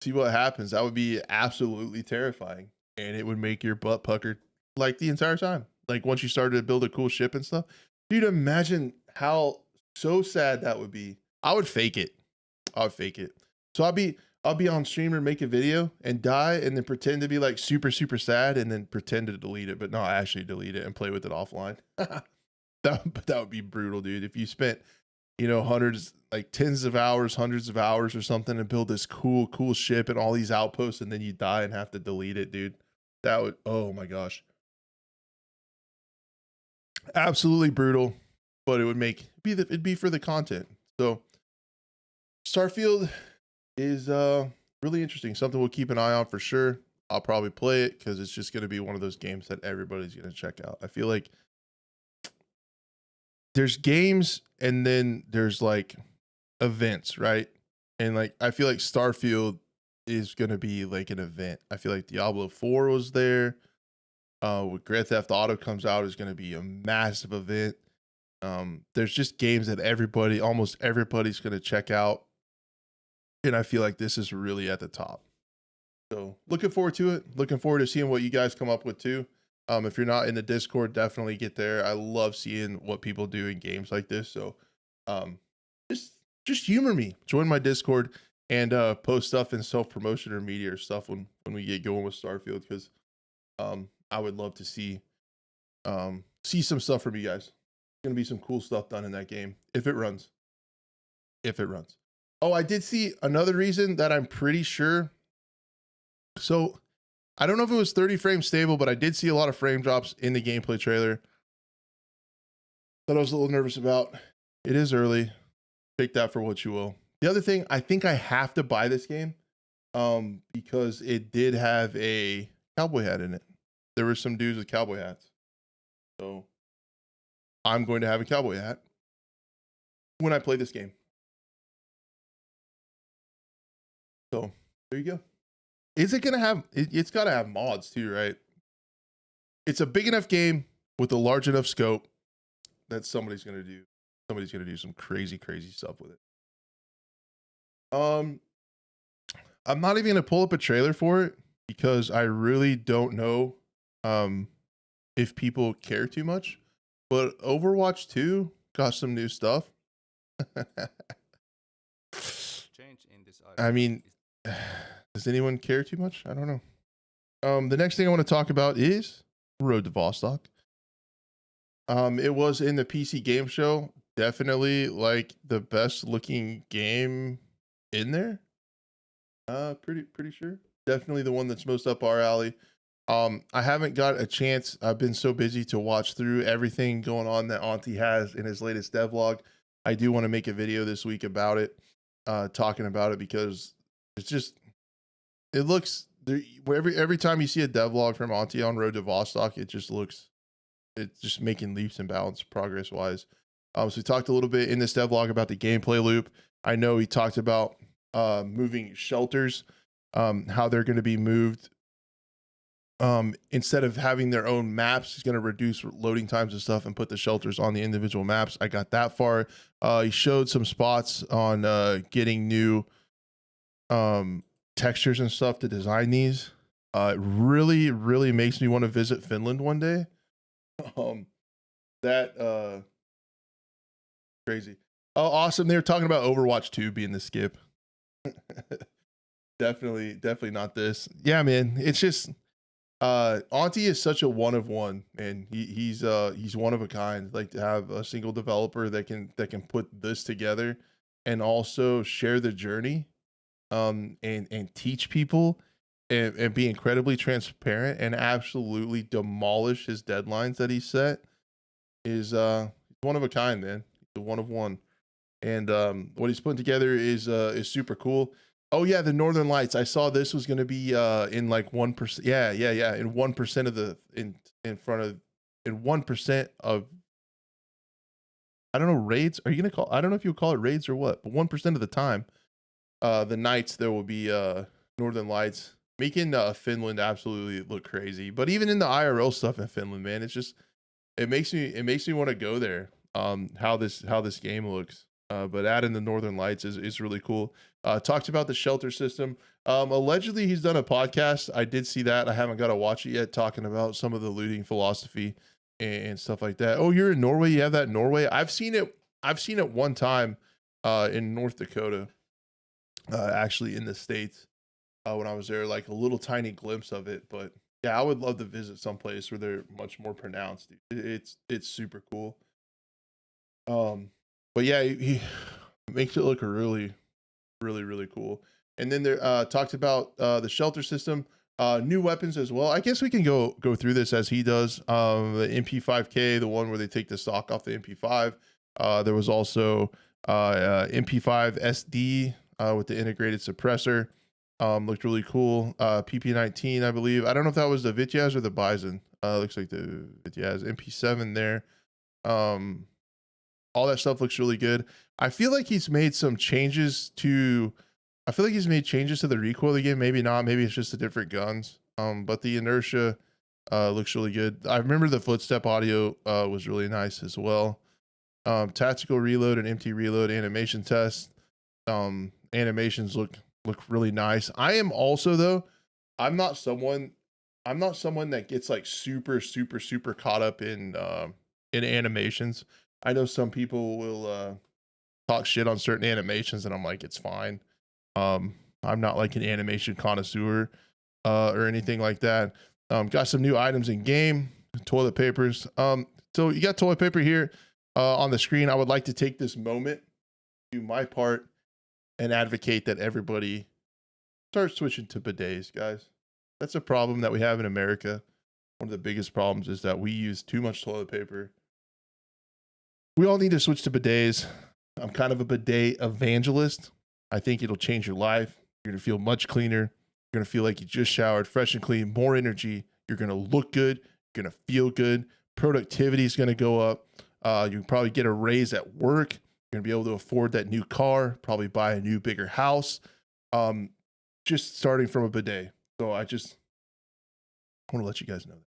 what happens. That would be absolutely terrifying, and it would make your butt pucker like the entire time. Like once you started to build a cool ship and stuff, dude, imagine how so sad that would be. I would fake it. I would fake it. So I'll be on streamer, make a video and die, and then pretend to be like super super sad, and then pretend to delete it, but not actually delete it and play with it offline. That would be brutal, dude. If you spent hundreds, like tens of hours, hundreds of hours or something, and build this cool ship and all these outposts, and then you die and have to delete it, dude. That would, oh my gosh, absolutely brutal. But it would it'd be for the content. So Starfield is really interesting. Something we'll keep an eye on for sure. I'll probably play it because it's just going to be one of those games that everybody's going to check out. I feel like there's games and then there's like events, right? And like I feel like Starfield is gonna be like an event. I feel like Diablo 4 was there. With Grand Theft Auto comes out is gonna be a massive event. There's just games that almost everybody's gonna check out. And I feel like this is really at the top. So looking forward to it. Looking forward to seeing what you guys come up with too. If you're not in the Discord, definitely get there. I love seeing what people do in games like this. So um, just just humor me. Join my Discord and post stuff in self promotion or media or stuff when we get going with Starfield, because I would love to see some stuff from you guys. It's gonna be some cool stuff done in that game if it runs. If it runs. Oh, I did see another reason that I'm pretty sure. So I don't know if it was 30 frames stable, but I did see a lot of frame drops in the gameplay trailer that I was a little nervous about. It is early. Take that for what you will. The other thing, I think I have to buy this game because it did have a cowboy hat in it. There were some dudes with cowboy hats. So I'm going to have a cowboy hat when I play this game. So there you go. Is it gonna have it's gotta have mods too, right? It's a big enough game with a large enough scope that somebody's gonna do some crazy stuff with it. Um I'm not even gonna pull up a trailer for it because I really don't know um if people care too much. But Overwatch 2 got some new stuff. I mean, does anyone care too much? I don't know. The next thing I want to talk about is Road to Vostok. It was in the PC game show. Definitely like the best looking game in there. Pretty sure. Definitely the one that's most up our alley. I haven't got a chance. I've been so busy to watch through everything going on that Auntie has in his latest devlog. I do want to make a video this week about it, talking about it, because it's just it looks there every time you see a devlog from Auntie on Road to Vostok, it's just making leaps and bounds progress wise. So we talked a little bit in this devlog about the gameplay loop. I know he talked about moving shelters, how they're going to be moved. Instead of having their own maps, he's going to reduce loading times and stuff and put the shelters on the individual maps. I got that far. He showed some spots on getting new textures and stuff to design these. It really makes me want to visit Finland one day. That crazy. Oh, awesome. They were talking about Overwatch 2 being the skip. Definitely not this. Yeah, man. It's just Auntie is such a one of one, man. He's one of a kind. Like to have a single developer that can put this together and also share the journey and teach people and be incredibly transparent and absolutely demolish his deadlines that he set is one of a kind, man. He's a one of one. And what he's putting together is super cool. Oh yeah, the Northern Lights. I saw this was going to be in like 1%. Yeah. In 1% of the in front of in 1% of, I don't know, raids. Are you gonna call? I don't know if you would call it raids or what, but 1% of the time, the nights there will be Northern Lights, making Finland absolutely look crazy. But even in the IRL stuff in Finland, man, it's just it makes me want to go there. How this game looks. But adding the Northern Lights is really cool. Talked about the shelter system. Allegedly he's done a podcast. I did see that. I haven't got to watch it yet, talking about some of the looting philosophy and stuff like that. Oh, you're in Norway. You have that in Norway. I've seen it. I've seen it one time in North Dakota, actually in the States, when I was there, like a little tiny glimpse of it. But yeah, I would love to visit someplace where they're much more pronounced. It's super cool. Um, but yeah, he makes it look really, really cool. And then there talked about the shelter system, new weapons as well. I guess we can go through this as he does. The MP5K, the one where they take the stock off the MP5. There was also MP5 SD with the integrated suppressor. Looked really cool. PP19, I believe. I don't know if that was the Vityaz or the Bison. Looks like the Vityaz. MP7 there. All that stuff looks really good. I feel like he's made some changes to. I feel like he's made changes to the recoil of the game. Maybe not. Maybe it's just the different guns. But the inertia looks really good. I remember the footstep audio was really nice as well. Tactical reload and empty reload animation test. Animations look really nice. I am also, though, I'm not someone that gets like super caught up in animations. I know some people will talk shit on certain animations, and I'm like, it's fine. I'm not like an animation connoisseur or anything like that. Got some new items in game, toilet papers. So you got toilet paper here on the screen. I would like to take this moment to do my part and advocate that everybody start switching to bidets, guys. That's a problem that we have in America. One of the biggest problems is that we use too much toilet paper. We all need to switch to bidets. I'm kind of a bidet evangelist. I think it'll change your life. You're going to feel much cleaner. You're going to feel like you just showered, fresh and clean, more energy. You're going to look good. You're going to feel good. Productivity is going to go up. You can probably get a raise at work. You're going to be able to afford that new car, probably buy a new, bigger house. Just starting from a bidet. So I want to let you guys know that.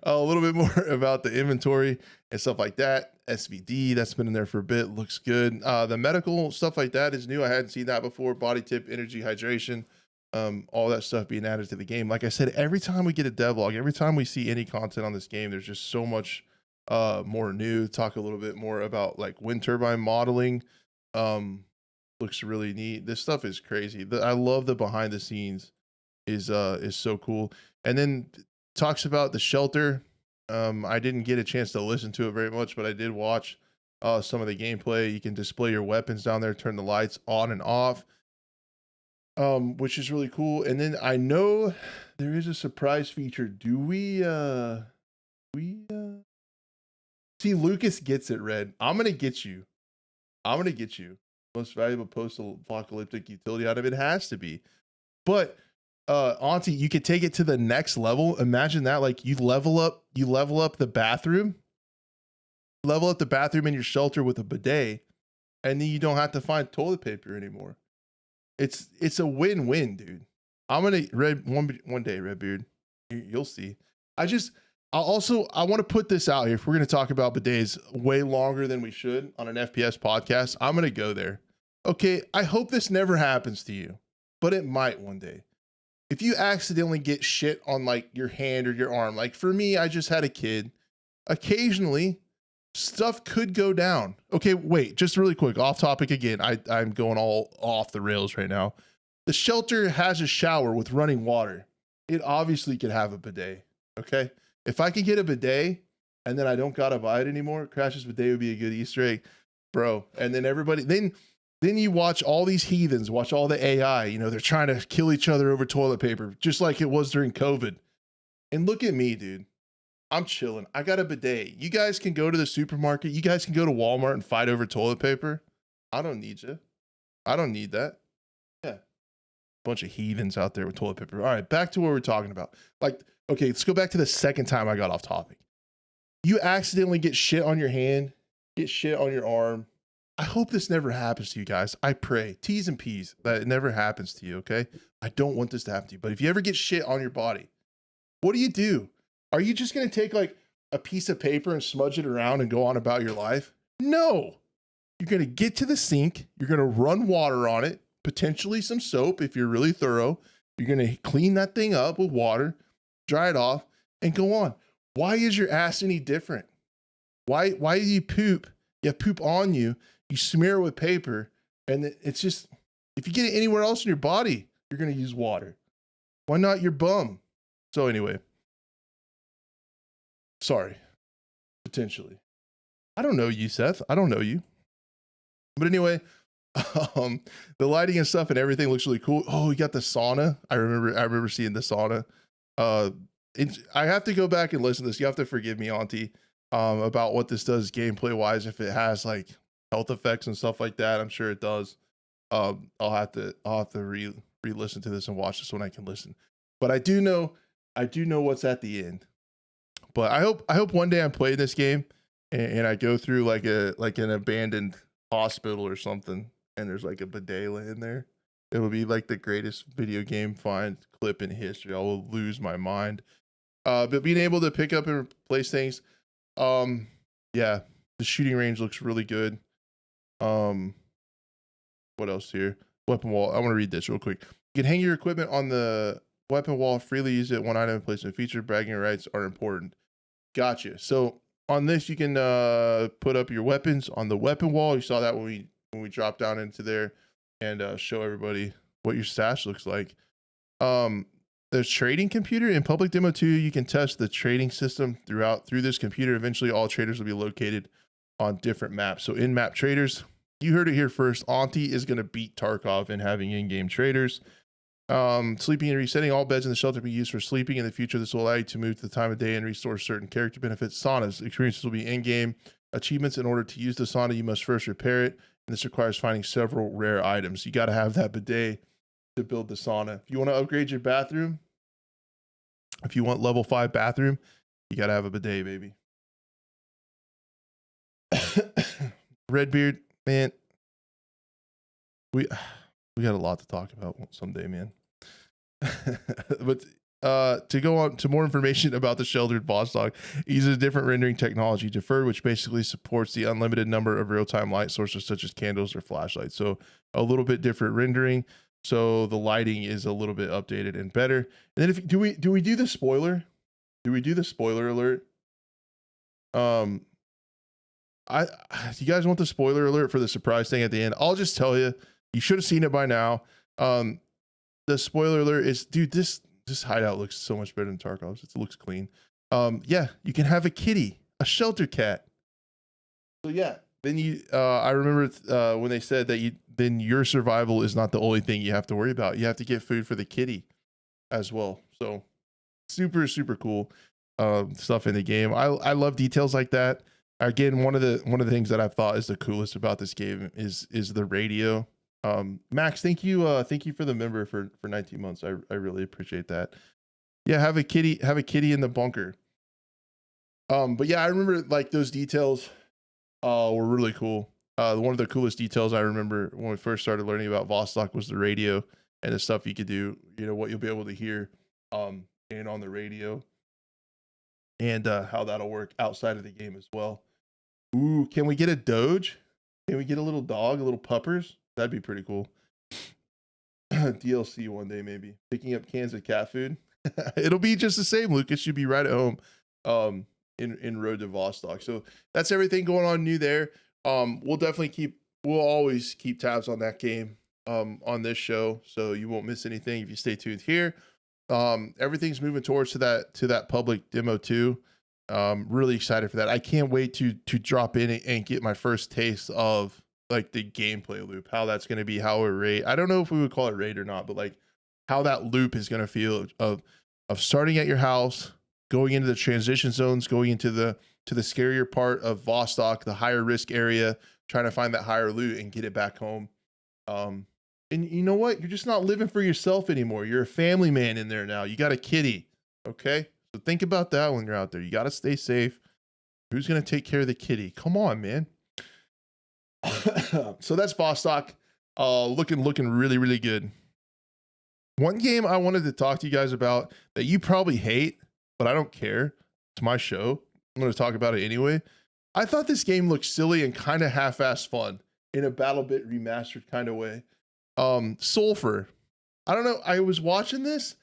A little bit more about the inventory and stuff like that. SVD, that's been in there for a bit, looks good. The medical stuff like that is new. I hadn't seen that before. Body tip, energy, hydration, all that stuff being added to the game. Like I said, every time we get a devlog, every time we see any content on this game, there's just so much more new. Talk a little bit more about like wind turbine modeling. Looks really neat. This stuff is crazy. I love the behind the scenes is so cool. And then talks about the shelter. I didn't get a chance to listen to it very much, but I did watch some of the gameplay. You can display your weapons down there, turn the lights on and off, which is really cool. And then I know there is a surprise feature. Do we see, Lucas gets it, Red. I'm gonna get you. Most valuable post-apocalyptic utility item. It has to be. But Auntie, you could take it to the next level. Imagine that, like you level up the bathroom, in your shelter with a bidet, and then you don't have to find toilet paper anymore. It's a win-win, dude. I'm gonna one day, Redbeard, you'll see. I want to put this out here. If we're gonna talk about bidets way longer than we should on an FPS podcast, I'm gonna go there. Okay, I hope this never happens to you, but it might one day. If you accidentally get shit on like your hand or your arm, like for me, I just had a kid. Occasionally, stuff could go down. Okay, wait, just really quick, off topic again. I'm going all off the rails right now. The shelter has a shower with running water. It obviously could have a bidet. Okay, if I could get a bidet and then I don't gotta buy it anymore, Crash's bidet would be a good Easter egg, bro. And then everybody, then you watch all these heathens, watch all the AI, they're trying to kill each other over toilet paper, just like it was during COVID. And look at me, dude. I'm chilling. I got a bidet. You guys can go to the supermarket. You guys can go to Walmart and fight over toilet paper. I don't need you. I don't need that. Yeah. Bunch of heathens out there with toilet paper. All right, back to what we're talking about. Like, okay, let's go back to the second time I got off topic. You accidentally get shit on your hand, get shit on your arm. I hope this never happens to you guys. I pray, T's and P's, that it never happens to you, okay? I don't want this to happen to you. But if you ever get shit on your body, what do? Are you just gonna take like a piece of paper and smudge it around and go on about your life? No. You're gonna get to the sink, you're gonna run water on it, potentially some soap if you're really thorough. You're gonna clean that thing up with water, dry it off, and go on. Why is your ass any different? Why do you poop? You have poop on you, you smear it with paper, and it's just, if you get it anywhere else in your body, you're gonna use water. Why not your bum? So anyway, sorry, potentially. I don't know you, Seth. I don't know you. But anyway, the lighting and stuff and everything looks really cool. Oh, you got the sauna. I remember seeing the sauna. I have to go back and listen to this. You have to forgive me, Auntie, about what this does gameplay wise. If it has like health effects and stuff like that, I'm sure it does. I'll have to re-listen to this and watch this when I can listen. But I do know what's at the end. But I hope one day I'm playing this game and I go through like an abandoned hospital or something, and there's like a bidet in there. It will be like the greatest video game find clip in history. I will lose my mind. But being able to pick up and replace things, yeah, the shooting range looks really good. What else here? Weapon wall. I want to read this real quick. You can hang your equipment on the weapon wall, freely use it, one item placement feature. Bragging rights are important. Gotcha. So on this, you can put up your weapons on the weapon wall. You saw that when we dropped down into there, and show everybody what your stash looks like. There's trading computer in public demo 2. You can test the trading system through this computer. Eventually, all traders will be located on different maps. So in-map traders, you heard it here first. Auntie is going to beat Tarkov in having in-game traders. Sleeping and resetting. All beds in the shelter will be used for sleeping. In the future, this will allow you to move to the time of day and restore certain character benefits. Saunas. Experiences will be in-game. Achievements. In order to use the sauna, you must first repair it. And this requires finding several rare items. You got to have that bidet to build the sauna. If you want to upgrade your bathroom, if you want level 5 bathroom, you got to have a bidet, baby. Redbeard, man. We got a lot to talk about someday, man. But to go on to more information about the sheltered boss dog, it uses a different rendering technology, deferred, which basically supports the unlimited number of real-time light sources such as candles or flashlights. So a little bit different rendering. So the lighting is a little bit updated and better. And then do we do the spoiler? Do we do the spoiler alert? Do you guys want the spoiler alert for the surprise thing at the end? I'll just tell you, you should have seen it by now. The spoiler alert is, dude, this hideout looks so much better than Tarkov's. It looks clean. Yeah, you can have a kitty, a shelter cat. So yeah, then I remember when they said that then your survival is not the only thing you have to worry about. You have to get food for the kitty as well. So super, super cool stuff in the game. I love details like that. Again, one of the things that I've thought is the coolest about this game is the radio. Max, thank you for the member for 19 months. I really appreciate that. Yeah, have a kitty in the bunker. But yeah, I remember like those details were really cool. One of the coolest details I remember when we first started learning about Vostok was the radio and the stuff you could do, what you'll be able to hear and on the radio, and how that'll work outside of the game as well. Ooh, can we get a Doge? Can we get a little dog, a little puppers? That'd be pretty cool. DLC one day, maybe. Picking up cans of cat food. It'll be just the same, Lucas. You'll be right at home in Road to Vostok. So that's everything going on new there. We'll always keep tabs on that game on this show, so you won't miss anything if you stay tuned here. Everything's moving towards to that public demo too. Really excited for that. I can't wait to drop in and get my first taste of like the gameplay loop, how that's going to be, how it rate. I don't know if we would call it raid or not, but like how that loop is going to feel of starting at your house, going into the transition zones, going into the scarier part of Vostok, the higher risk area, trying to find that higher loot and get it back home. And you know what? You're just not living for yourself anymore. You're a family man in there now. You got a kitty. Okay. So think about that when you're out there. You got to stay safe. Who's going to take care of the kitty? Come on, man. So that's Vostok. Looking really, really good. One game I wanted to talk to you guys about that you probably hate, but I don't care. It's my show. I'm going to talk about it anyway. I thought this game looked silly and kind of half-assed fun in a Battlebit remastered kind of way. Sulfur. I don't know. I was watching this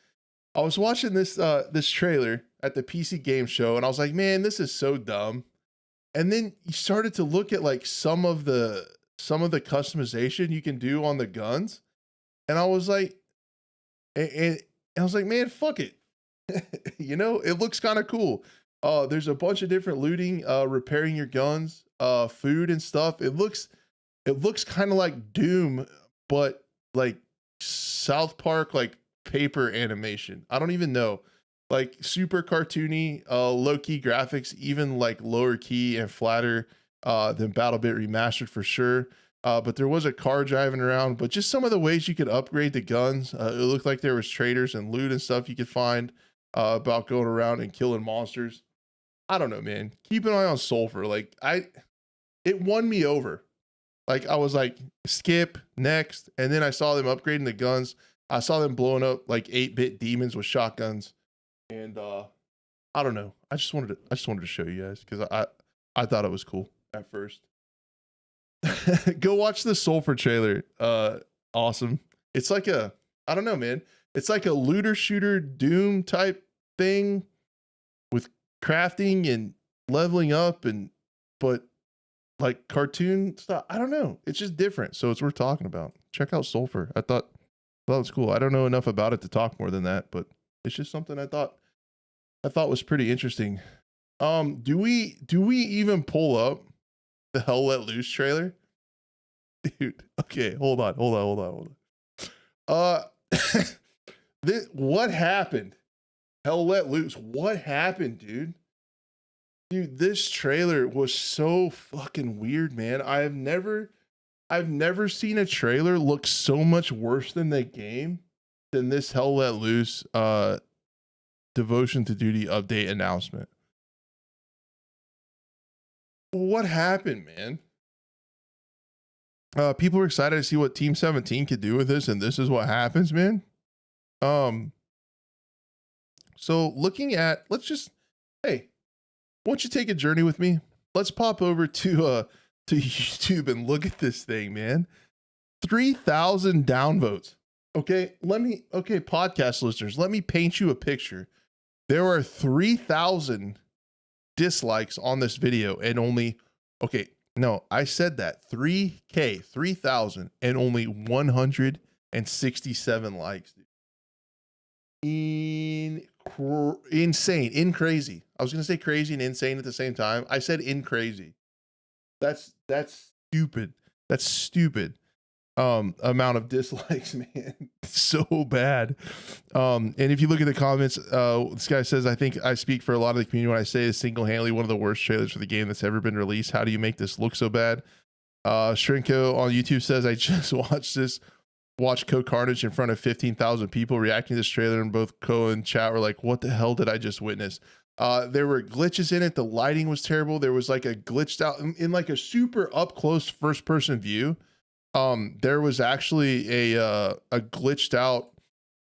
this trailer at the PC game show, and I was like, man, this is so dumb. And then you started to look at like some of the customization you can do on the guns, and I was like, and I was like, man, fuck it. You know, it looks kind of cool. There's a bunch of different looting, repairing your guns, food and stuff. It looks kind of like Doom, but like South Park, like paper animation. I don't even know. Like super cartoony, low key graphics, even like lower key and flatter than Battlebit remastered for sure. But there was a car driving around, but just some of the ways you could upgrade the guns. It looked like there was traders and loot and stuff you could find about going around and killing monsters. I don't know, man. Keep an eye on Sulfur. Like it won me over. Like I was like, skip, next. And then I saw them upgrading the guns. I saw them blowing up like 8-bit demons with shotguns. And I don't know. I just wanted to show you guys because I thought it was cool at first. Go watch the Sulfur trailer. Awesome. It's like I don't know, man. It's like a looter shooter Doom type thing with crafting and leveling up but like cartoon stuff. I don't know. It's just different. So it's worth talking about. Check out Sulfur. I thought it was cool. I don't know enough about it to talk more than that, but it's just something I thought was pretty interesting. Do we even pull up the Hell Let Loose trailer? Dude, okay, hold on. What happened? Hell Let Loose. What happened, dude? Dude, this trailer was so fucking weird, man. I've never seen a trailer look so much worse than the game than this Hell Let Loose Devotion to Duty update announcement. What happened, man? People are excited to see what Team 17 could do with this, and this is what happens, man. So looking at, hey, won't you take a journey with me? Let's pop over to YouTube and look at this thing, man. 3,000 downvotes. Okay, podcast listeners, let me paint you a picture. There are 3,000 dislikes on this video and only, no, I said that 3,000 and only 167 likes. Insane, crazy. I was gonna say crazy and insane at the same time. I said crazy. That's stupid. That's stupid. Amount of dislikes, man. So bad. And if you look at the comments, this guy says, I think I speak for a lot of the community when I say it's single-handedly one of the worst trailers for the game that's ever been released. How do you make this look so bad? Shrinko on YouTube says, I just watched Code Carnage in front of 15,000 people reacting to this trailer, and both Co and chat were like, what the hell did I just witness? There were glitches in it. The lighting was terrible. There was like a glitched out in like a super up close first person view. There was actually a glitched out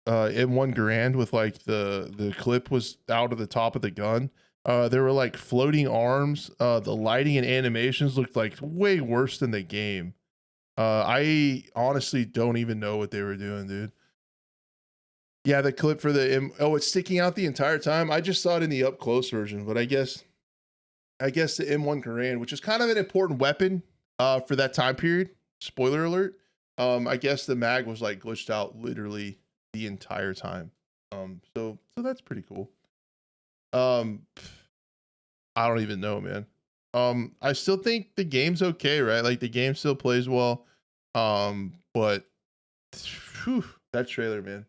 M1 Garand with like the clip was out of the top of the gun. There were like floating arms. The lighting and animations looked like way worse than the game. I honestly don't even know what they were doing, dude. Yeah, the clip for it's sticking out the entire time. I just saw it in the up close version, but I guess the M1 Garand, which is kind of an important weapon for that time period. Spoiler alert. I guess the mag was like glitched out literally the entire time. So that's pretty cool. I don't even know, man. I still think the game's okay, right? Like the game still plays well. But whew, that trailer, man.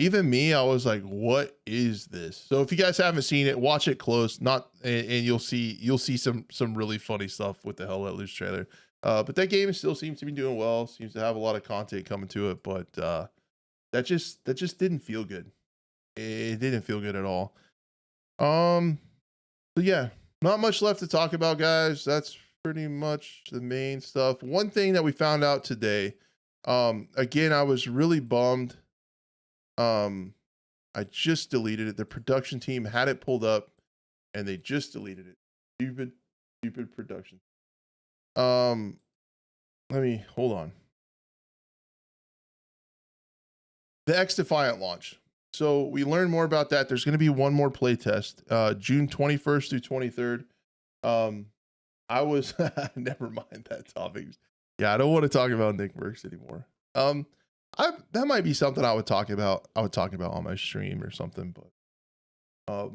even me, I was like, what is this? So if you guys haven't seen it, watch it close. Not and you'll see some really funny stuff with the Hell Let Loose trailer. But that game still seems to be doing well, seems to have a lot of content coming to it, but that just didn't feel good. It didn't feel good at all. So yeah, not much left to talk about, guys. That's pretty much the main stuff. One thing that we found out today, again, I was really bummed. I just deleted it. The production team had it pulled up and they just deleted it. Stupid production. Let me hold on. The Xdefiant launch. So we learned more about that. There's going to be one more playtest, June 21st through 23rd. I was never mind that topic. Yeah, I don't want to talk about Nick Merckx anymore. That might be something I would talk about. I would talk about on my stream or something. But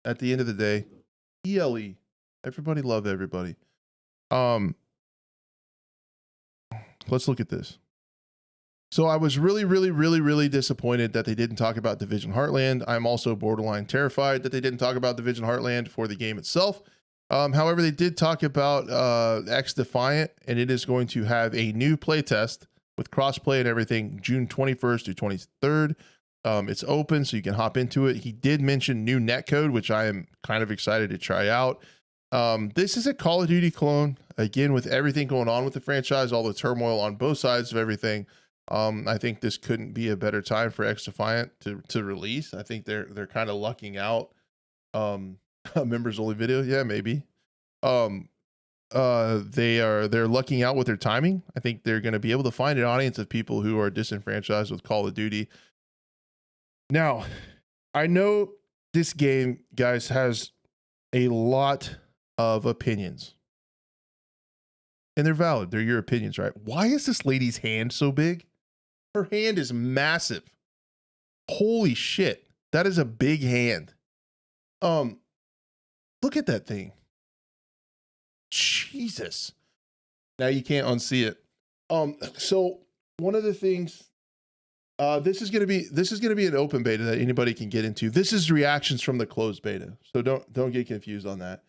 at the end of the day, ELE. Everybody love everybody. Let's look at this. So I was really disappointed that they didn't talk about Division Heartland. I'm also borderline terrified that they didn't talk about Division Heartland for the game itself. However, they did talk about Xdefiant, and it is going to have a new playtest with crossplay and everything, June 21st to 23rd. It's open, so you can hop into it. He did mention new netcode, which I am kind of excited to try out. This is a Call of Duty clone. Again, with everything going on with the franchise, all the turmoil on both sides of everything. I think this couldn't be a better time for Xdefiant to release. I think they're kind of lucking out. Members only video, yeah, maybe. They're lucking out with their timing. I think they're going to be able to find an audience of people who are disenfranchised with Call of Duty. Now, I know this game, guys, has a lot of opinions. And they're valid. They're your opinions, right? Why is this lady's hand so big? Her hand is massive. Holy shit. That is a big hand. Look at that thing. Jesus. Now you can't unsee it. So one of the things, this is going to be an open beta that anybody can get into. This is reactions from the closed beta. So don't get confused on that.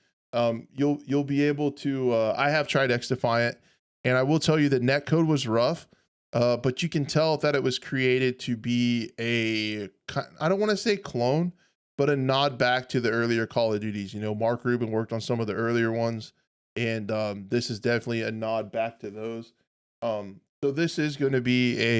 You'll be able to, I have tried Xdefiant, and I will tell you that netcode was rough, but you can tell that it was created to be I don't want to say clone, but a nod back to the earlier Call of Duties. You know, Mark Rubin worked on some of the earlier ones, and this is definitely a nod back to those. So this is going to be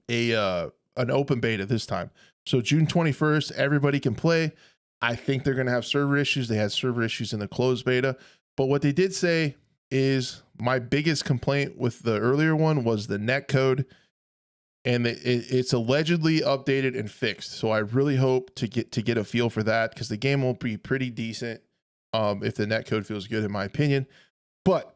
an open beta this time. So June 21st, everybody can play. I think they're going to have server issues. They had server issues in the closed beta, but what they did say is my biggest complaint with the earlier one was the netcode, and it's allegedly updated and fixed. So I really hope to get a feel for that, because the game will be pretty decent if the netcode feels good, in my opinion. But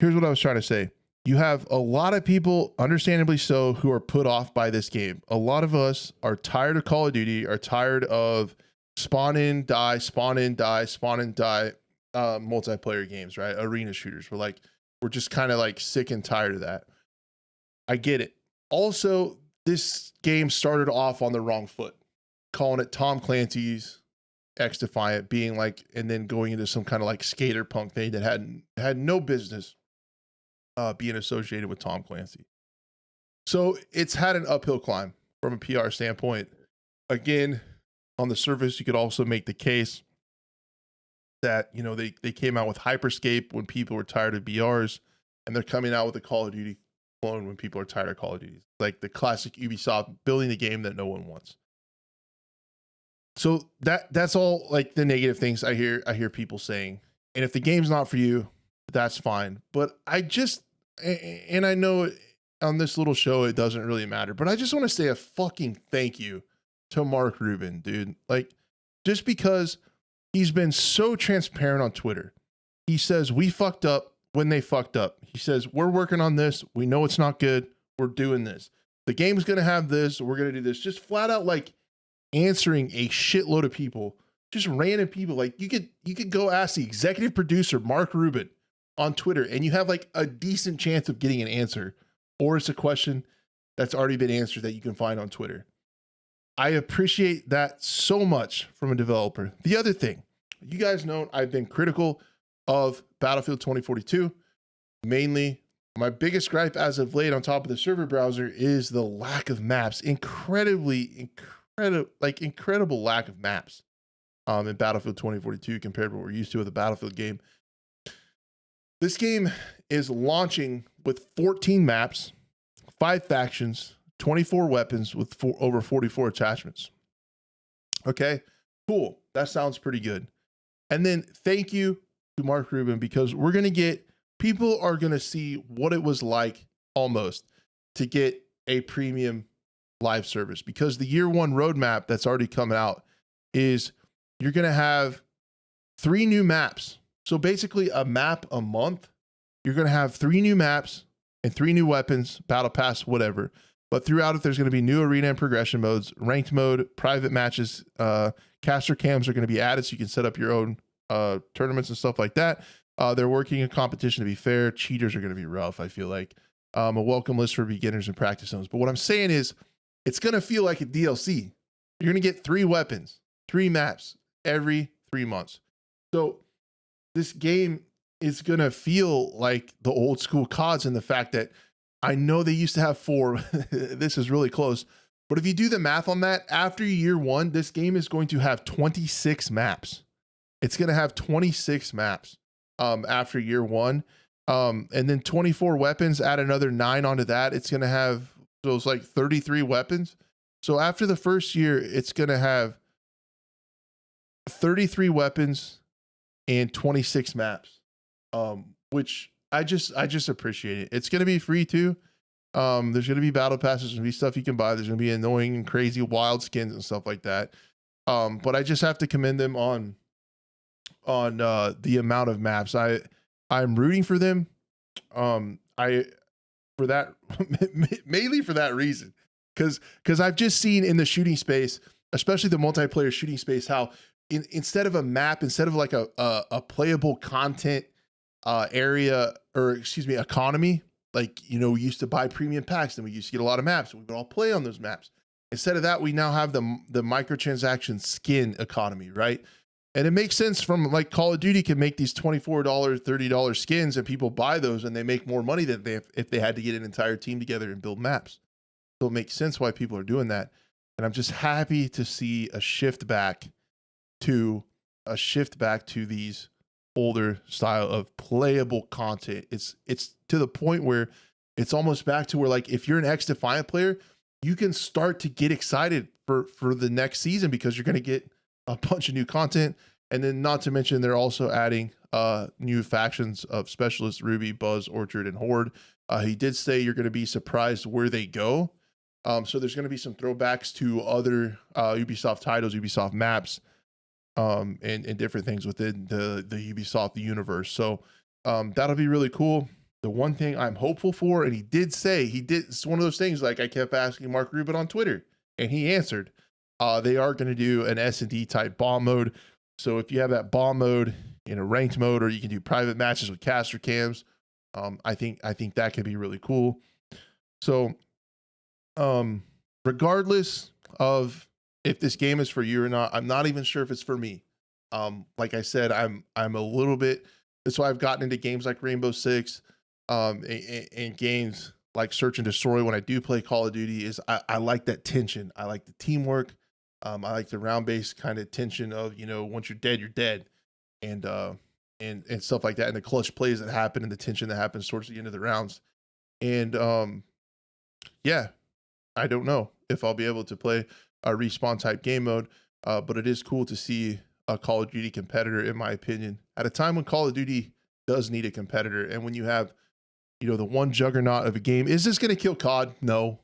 here's what I was trying to say. You have a lot of people, understandably so, who are put off by this game. A lot of us are tired of Call of Duty, are tired of spawn in, die, spawn in, die, spawn in, die, multiplayer games, right? Arena shooters. We're just kind of like sick and tired of that. I get it. Also, this game started off on the wrong foot, calling it Tom Clancy's Xdefiant, being like, and then going into some kind of like skater punk thing that had no business being associated with Tom Clancy. So it's had an uphill climb from a PR standpoint. Again, on the surface, you could also make the case that, you know, they came out with Hyperscape when people were tired of BRs, and they're coming out with a Call of Duty clone when people are tired of Call of Duty. Like the classic Ubisoft building the game that no one wants. So that's all like the negative things I hear people saying. And if the game's not for you, that's fine. But I know on this little show it doesn't really matter, but I just want to say a fucking thank you to Mark Rubin, dude. Like, just because he's been so transparent on Twitter. He says we fucked up when they fucked up. He says we're working on this. We know it's not good. We're doing this. The game's going to have this. We're going to do this. Just flat out like answering a shitload of people, just random people. Like you could go ask the executive producer, Mark Rubin, on Twitter, and you have like a decent chance of getting an answer, or it's a question that's already been answered that you can find on Twitter. I appreciate that so much from a developer. The other thing, you guys know I've been critical of Battlefield 2042. Mainly, my biggest gripe as of late on top of the server browser is the lack of maps. Incredible lack of maps in Battlefield 2042 compared to what we're used to with a Battlefield game. This game is launching with 14 maps, 5 factions, 24 weapons with over 44 attachments. Okay, cool. That sounds pretty good. And then thank you to Mark Rubin, because people are going to see what it was like almost to get a premium live service, because the year one roadmap that's already coming out is you're going to have 3 new maps. So basically a map a month. You're going to have 3 new maps and 3 new weapons, battle pass, whatever. But throughout it, there's going to be new arena and progression modes, ranked mode, private matches, caster cams are going to be added so you can set up your own tournaments and stuff like that. They're working in competition to be fair. Cheaters are going to be rough, I feel like. A welcome list for beginners and practice zones. But what I'm saying is, it's going to feel like a DLC. You're going to get 3 weapons, 3 maps every 3 months. So this game is going to feel like the old school CODs, in the fact that I know they used to have 4. This is really close. But if you do the math on that, after year one, this game is going to have 26 maps. It's going to have 26 maps after year one. And then 24 weapons, add another 9 onto that. It's going to have those like 33 weapons. So after the first year, it's going to have 33 weapons and 26 maps, which I just appreciate it. It's going to be free too. There's going to be battle passes, there's going to be stuff you can buy. There's going to be annoying and crazy wild skins and stuff like that. But I just have to commend them on the amount of maps. I'm rooting for them. Mainly for that reason, because I've just seen in the shooting space, especially the multiplayer shooting space, how instead of a map, instead of like a playable content area, or excuse me, economy, like, you know, we used to buy premium packs and we used to get a lot of maps and we would all play on those maps. Instead of that, we now have the microtransaction skin economy, right? And it makes sense from like Call of Duty can make these $24, $30 skins, and people buy those and they make more money than if they had to get an entire team together and build maps. So it makes sense why people are doing that. And I'm just happy to see a shift back to these older style of playable content. It's to the point where it's almost back to where, like, if you're an Xdefiant player, you can start to get excited for the next season, because you're going to get a bunch of new content. And then, not to mention, they're also adding new factions of Specialist, Ruby, Buzz, Orchard, and Horde. He did say you're going to be surprised where they go. So there's going to be some throwbacks to other Ubisoft titles, Ubisoft maps, and different things within the Ubisoft universe. So that'll be really cool. The one thing I'm hopeful for, and it's one of those things, like I kept asking Mark Rubin on Twitter, and he answered, they are going to do an S&D type bomb mode. So if you have that bomb mode in a ranked mode, or you can do private matches with caster cams, I think that could be really cool. So regardless of if this game is for you or not, I'm not even sure if it's for me. Like I said, I'm a little bit, that's why I've gotten into games like Rainbow Six, and games like Search and Destroy when I do play Call of Duty, is I like that tension. I like the teamwork. I like the round-based kind of tension of, you know, once you're dead, you're dead. And stuff like that. And the clutch plays that happen, and the tension that happens towards the end of the rounds. And yeah, I don't know if I'll be able to play a respawn type game mode, but it is cool to see a Call of Duty competitor, in my opinion, at a time when Call of Duty does need a competitor. And when you have, you know, the one juggernaut of a game, is this going to kill COD? No,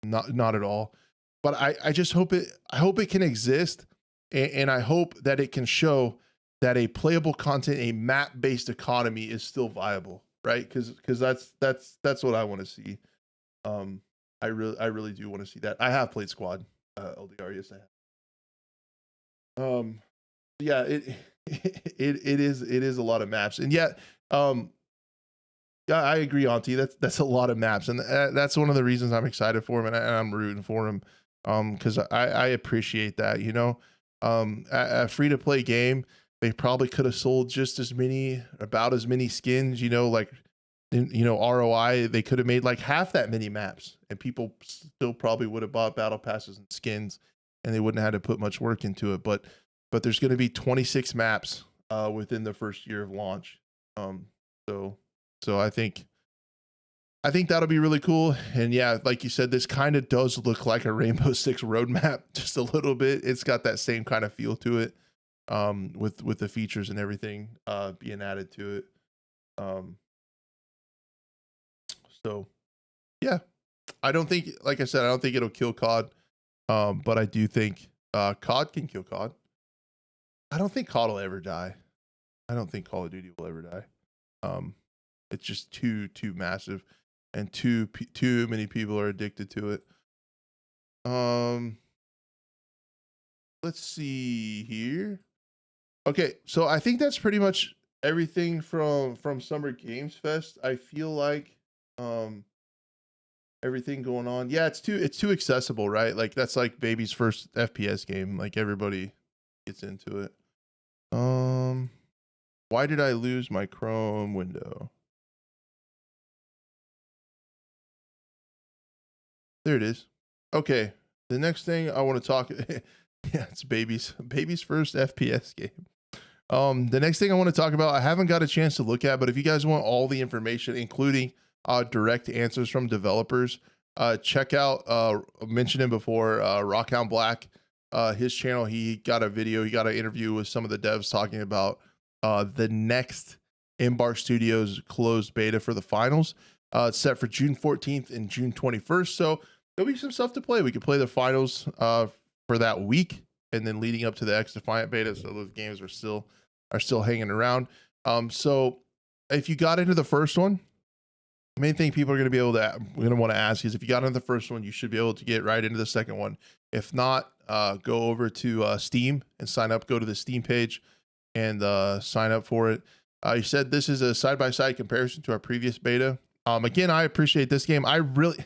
not at all. But I just hope it can exist, and I hope that it can show that a playable content, a map-based economy is still viable, right? Because that's what I want to see. I really do want to see that. I have played Squad, LDR, yes I have. Yeah, it is a lot of maps, and yet Yeah, I agree, Auntie. That's a lot of maps, and that's one of the reasons I'm excited for him, and I'm rooting for him, because I appreciate that. A free to play game, they probably could have sold just as many, about as many skins. Like, ROI, they could have made like half that many maps, and people still probably would have bought battle passes and skins, and they wouldn't have had to put much work into it. But there's going to be 26 maps within the first year of launch. So. So I think that'll be really cool. And yeah, like you said, this kind of does look like a Rainbow Six roadmap, just a little bit. It's got that same kind of feel to it, with the features and everything being added to it. So yeah, I don't think, like I said, I don't think it'll kill COD, but I do think COD can kill COD. I don't think COD will ever die. I don't think Call of Duty will ever die. It's just too massive, and too many people are addicted to it. Let's see here. Okay, so I think that's pretty much everything from Summer Games Fest. I feel like everything going on. Yeah, it's too accessible, right? Like, that's like baby's first FPS game. Like, everybody gets into it. Why did I lose my Chrome window? There it is. Okay, the next thing I want to talk, yeah, it's baby's first FPS game. The next thing I want to talk about, I haven't got a chance to look at, but if you guys want all the information, including direct answers from developers, check out, I mentioned him before, Rockhound Black, his channel. He got an interview with some of the devs talking about the next Embark Studios closed beta for the finals. It's set for June 14th and June 21st. So there'll be some stuff to play. We could play the finals for that week, and then leading up to the Xdefiant beta. So those games are still hanging around. So if you got into the first one, the main thing people are going to want to ask is, if you got into the first one, you should be able to get right into the second one. If not, go over to Steam and sign up. Go to the Steam page and sign up for it. You said this is a side-by-side comparison to our previous beta. Again, I appreciate this game. I really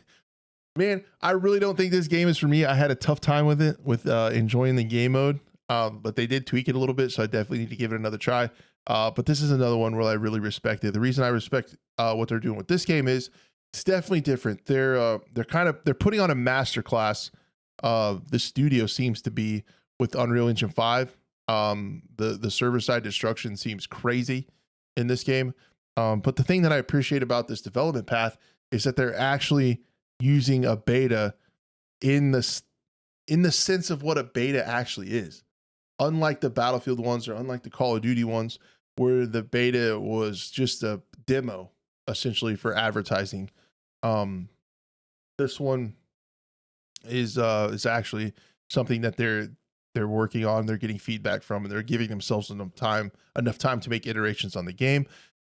don't think this game is for me. I had a tough time with it, with enjoying the game mode, but they did tweak it a little bit, so I definitely need to give it another try. But this is another one where I really respect it. The reason I respect what they're doing with this game is it's definitely different. They're putting on a masterclass. The studio seems to be with Unreal Engine 5. The server side destruction seems crazy in this game. But the thing that I appreciate about this development path is that they're actually using a beta in the sense of what a beta actually is. Unlike the Battlefield ones, or unlike the Call of Duty ones, where the beta was just a demo essentially for advertising. This one is actually something that they're working on, they're getting feedback from, and they're giving themselves enough time to make iterations on the game.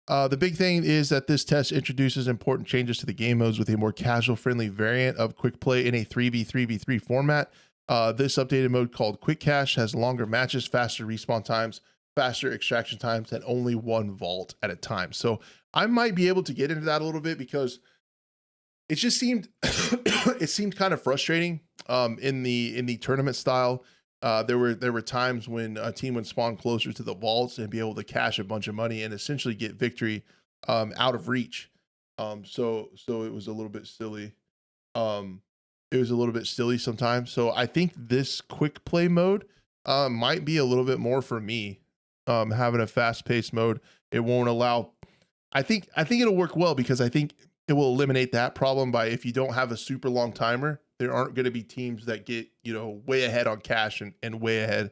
The big thing is that this test introduces important changes to the game modes with a more casual friendly variant of quick play in a 3v3v3 format. This updated mode, called Quick Cache, has longer matches, faster respawn times, faster extraction times, and only one vault at a time. So I might be able to get into that a little bit, because it just seemed it seemed kind of frustrating in the tournament style. There were times when a team would spawn closer to the vaults and be able to cash a bunch of money and essentially get victory out of reach. So it was a little bit silly. Sometimes. So I think this quick play mode might be a little bit more for me. Having a fast paced mode, it won't allow. I think it'll work well, because I think it will eliminate that problem by, if you don't have a super long timer, there aren't going to be teams that get, way ahead on cash and way ahead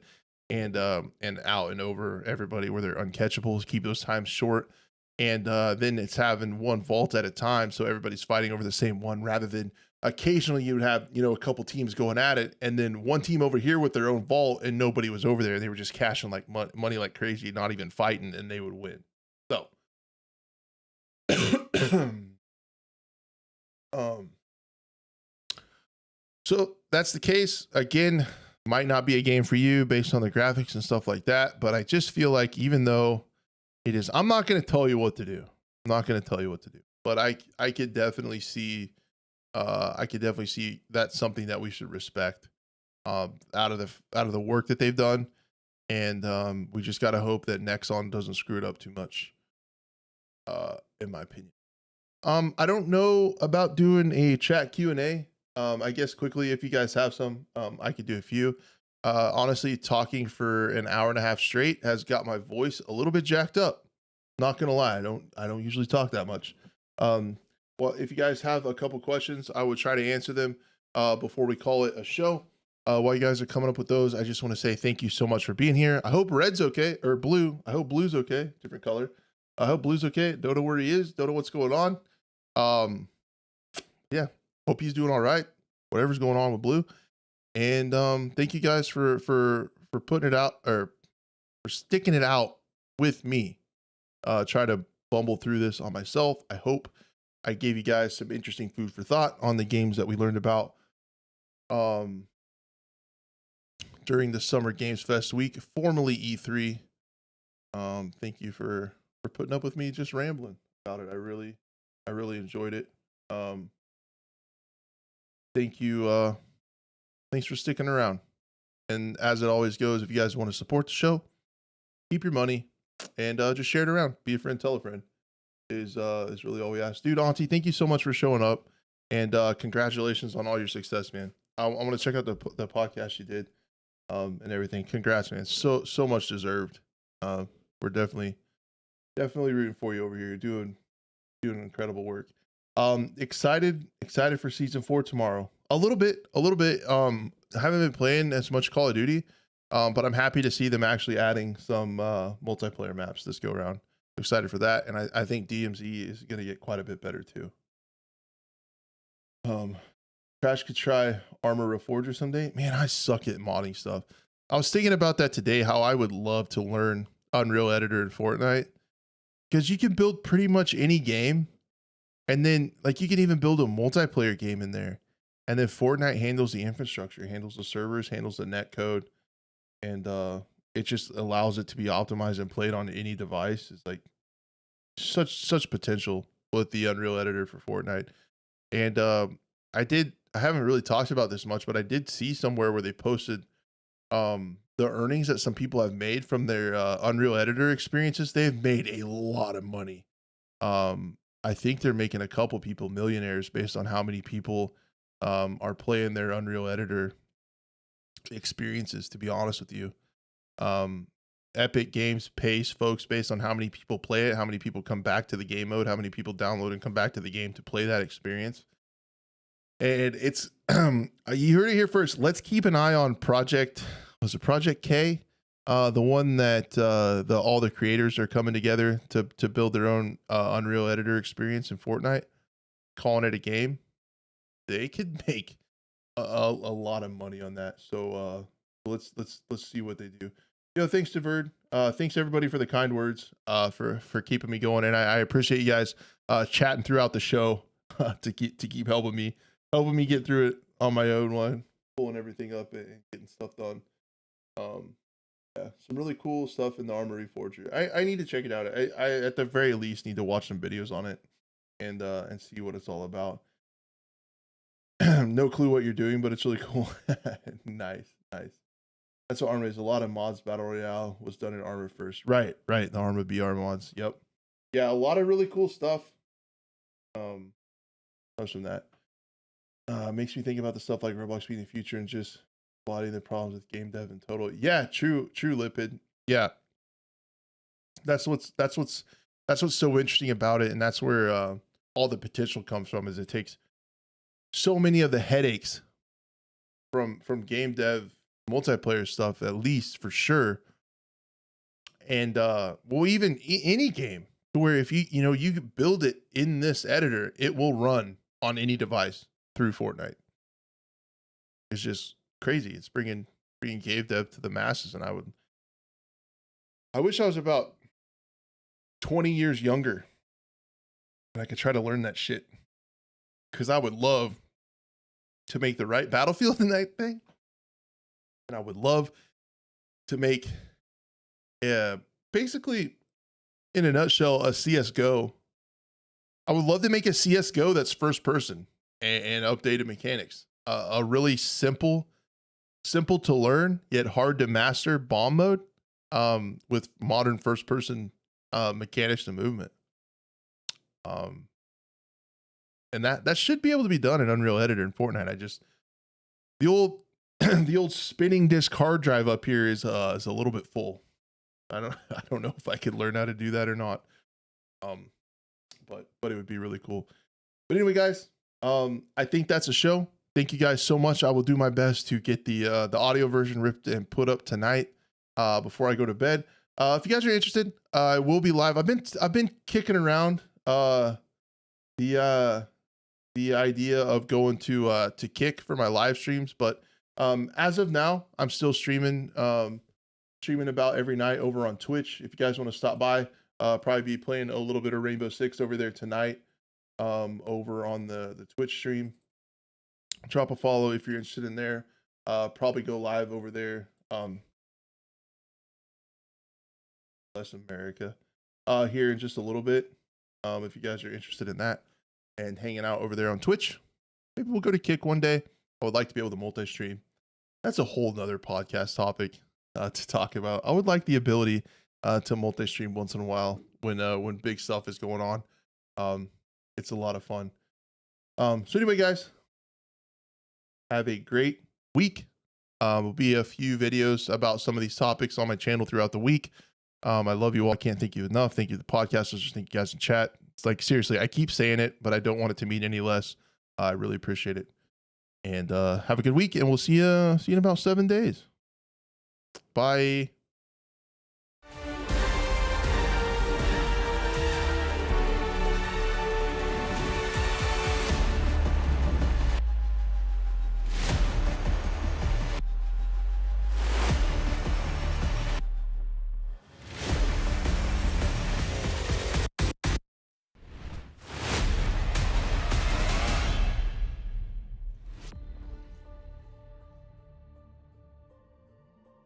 and out and over everybody where they're uncatchable. Keep those times short. And then it's having one vault at a time, so everybody's fighting over the same one, rather than occasionally you would have, a couple teams going at it, and then one team over here with their own vault and nobody was over there. They were just cashing like money like crazy, not even fighting, and they would win. So so that's the case. Again, might not be a game for you based on the graphics and stuff like that, but I just feel like, even though it is, I'm not going to tell you what to do. I'm not going to tell you what to do, but I could definitely see that's something that we should respect out of the work that they've done, and we just got to hope that Nexon doesn't screw it up too much. In my opinion. I don't know about doing a chat Q&A. I guess quickly, if you guys have some, I could do a few. Honestly, talking for an hour and a half straight has got my voice a little bit jacked up. Not gonna lie, I don't usually talk that much. Well, if you guys have a couple questions, I would try to answer them before we call it a show. While you guys are coming up with those, I just want to say thank you so much for being here. I hope Red's okay, or Blue. I hope Blue's okay. Different color. I hope Blue's okay. Don't know where he is. Don't know what's going on. Yeah, hope he's doing all right. Whatever's going on with Blue. And thank you guys for putting it out, or for sticking it out with me. Try to bumble through this on myself. I hope I gave you guys some interesting food for thought on the games that we learned about during the Summer Games Fest week, formerly E3. Thank you for putting up with me just rambling about it. I really enjoyed it. Thank you. Thanks for sticking around. And as it always goes, if you guys want to support the show, keep your money and just share it around. Be a friend, tell a friend. Is really all we ask. Dude, Auntie, thank you so much for showing up, and congratulations on all your success, man. I want to check out the podcast you did, and everything. Congrats, man. So much deserved. We're definitely rooting for you over here. You're doing incredible work. Excited for season 4 tomorrow. A little bit. I haven't been playing as much Call of Duty, but I'm happy to see them actually adding some multiplayer maps this go around. Excited for that, and I think DMZ is going to get quite a bit better too. Crash could try Armor Reforger someday. Man, I suck at modding stuff. I was thinking about that today, how I would love to learn Unreal Editor in Fortnite, because you can build pretty much any game, and then like you can even build a multiplayer game in there, and then Fortnite handles the infrastructure, handles the servers, handles the net code, and it just allows it to be optimized and played on any device. It's like such potential with the Unreal Editor for Fortnite. And I haven't really talked about this much, but I did see somewhere where they posted the earnings that some people have made from their Unreal Editor experiences. They've made a lot of money. I think they're making a couple people millionaires based on how many people are playing their Unreal Editor experiences, to be honest with you. Epic Games pays folks based on how many people play it, how many people come back to the game mode, how many people download and come back to the game to play that experience. And it's you heard it here first. Let's keep an eye on Project K, the one that all the creators are coming together to build their own Unreal Editor experience in Fortnite, calling it a game. They could make a lot of money on that. So let's see what they do. Thanks to Verd. Thanks everybody for the kind words, for keeping me going, and I appreciate you guys chatting throughout the show to keep helping me get through it on my own one, pulling everything up and getting stuff done. Yeah, some really cool stuff in the Armory Forger. I need to check it out. I at the very least need to watch some videos on it and see what it's all about. No clue what you're doing, but it's really cool. Nice. That's what Arma is. A lot of mods Battle Royale was done in Arma first. Right. The Arma BR mods. Yep. Yeah, a lot of really cool stuff. Comes from that. Makes me think about the stuff like Roblox being the future and just embodying the problems with game dev in total. Yeah, true, Lipid. Yeah. That's what's so interesting about it, and that's where all the potential comes from, is it takes so many of the headaches from game dev multiplayer stuff, at least for sure. And well, even any game, where if you build it in this editor, it will run on any device through Fortnite. It's just crazy. It's bringing game dev to the masses, and I wish I was about 20 years younger and I could try to learn that shit, because I would love to make the right Battlefield in that thing. And I would love to make, basically, in a nutshell, a CSGO I would love to make a CS:GO that's first person and updated mechanics. A really simple to learn yet hard to master bomb mode, with modern first person mechanics and movement. And that should be able to be done in Unreal Editor in Fortnite. I just, the old the old spinning disk hard drive up here is a little bit full. I don't know if I could learn how to do that or not. But it would be really cool. But anyway, guys, I think that's a show. Thank you guys so much. I will do my best to get the audio version ripped and put up tonight before I go to bed. If you guys are interested, I will be live. I've been kicking around the idea of going to Kick for my live streams, but as of now, I'm still streaming about every night over on Twitch. If you guys want to stop by, probably be playing a little bit of Rainbow Six over there tonight, over on the Twitch stream. Drop a follow if you're interested in there. Probably go live over there. Bless America. Here in just a little bit. If you guys are interested in that and hanging out over there on Twitch, maybe we'll go to Kick one day. I would like to be able to multi-stream. That's a whole nother podcast topic to talk about. I would like the ability to multi-stream once in a while when big stuff is going on. It's a lot of fun. So anyway, guys, have a great week. Will be a few videos about some of these topics on my channel throughout the week. I love you all. I can't thank you enough. Thank you to the podcasters. Just thank you guys in chat. It's like, seriously, I keep saying it, but I don't want it to mean any less. I really appreciate it. And have a good week, and we'll see you in about 7 days. Bye.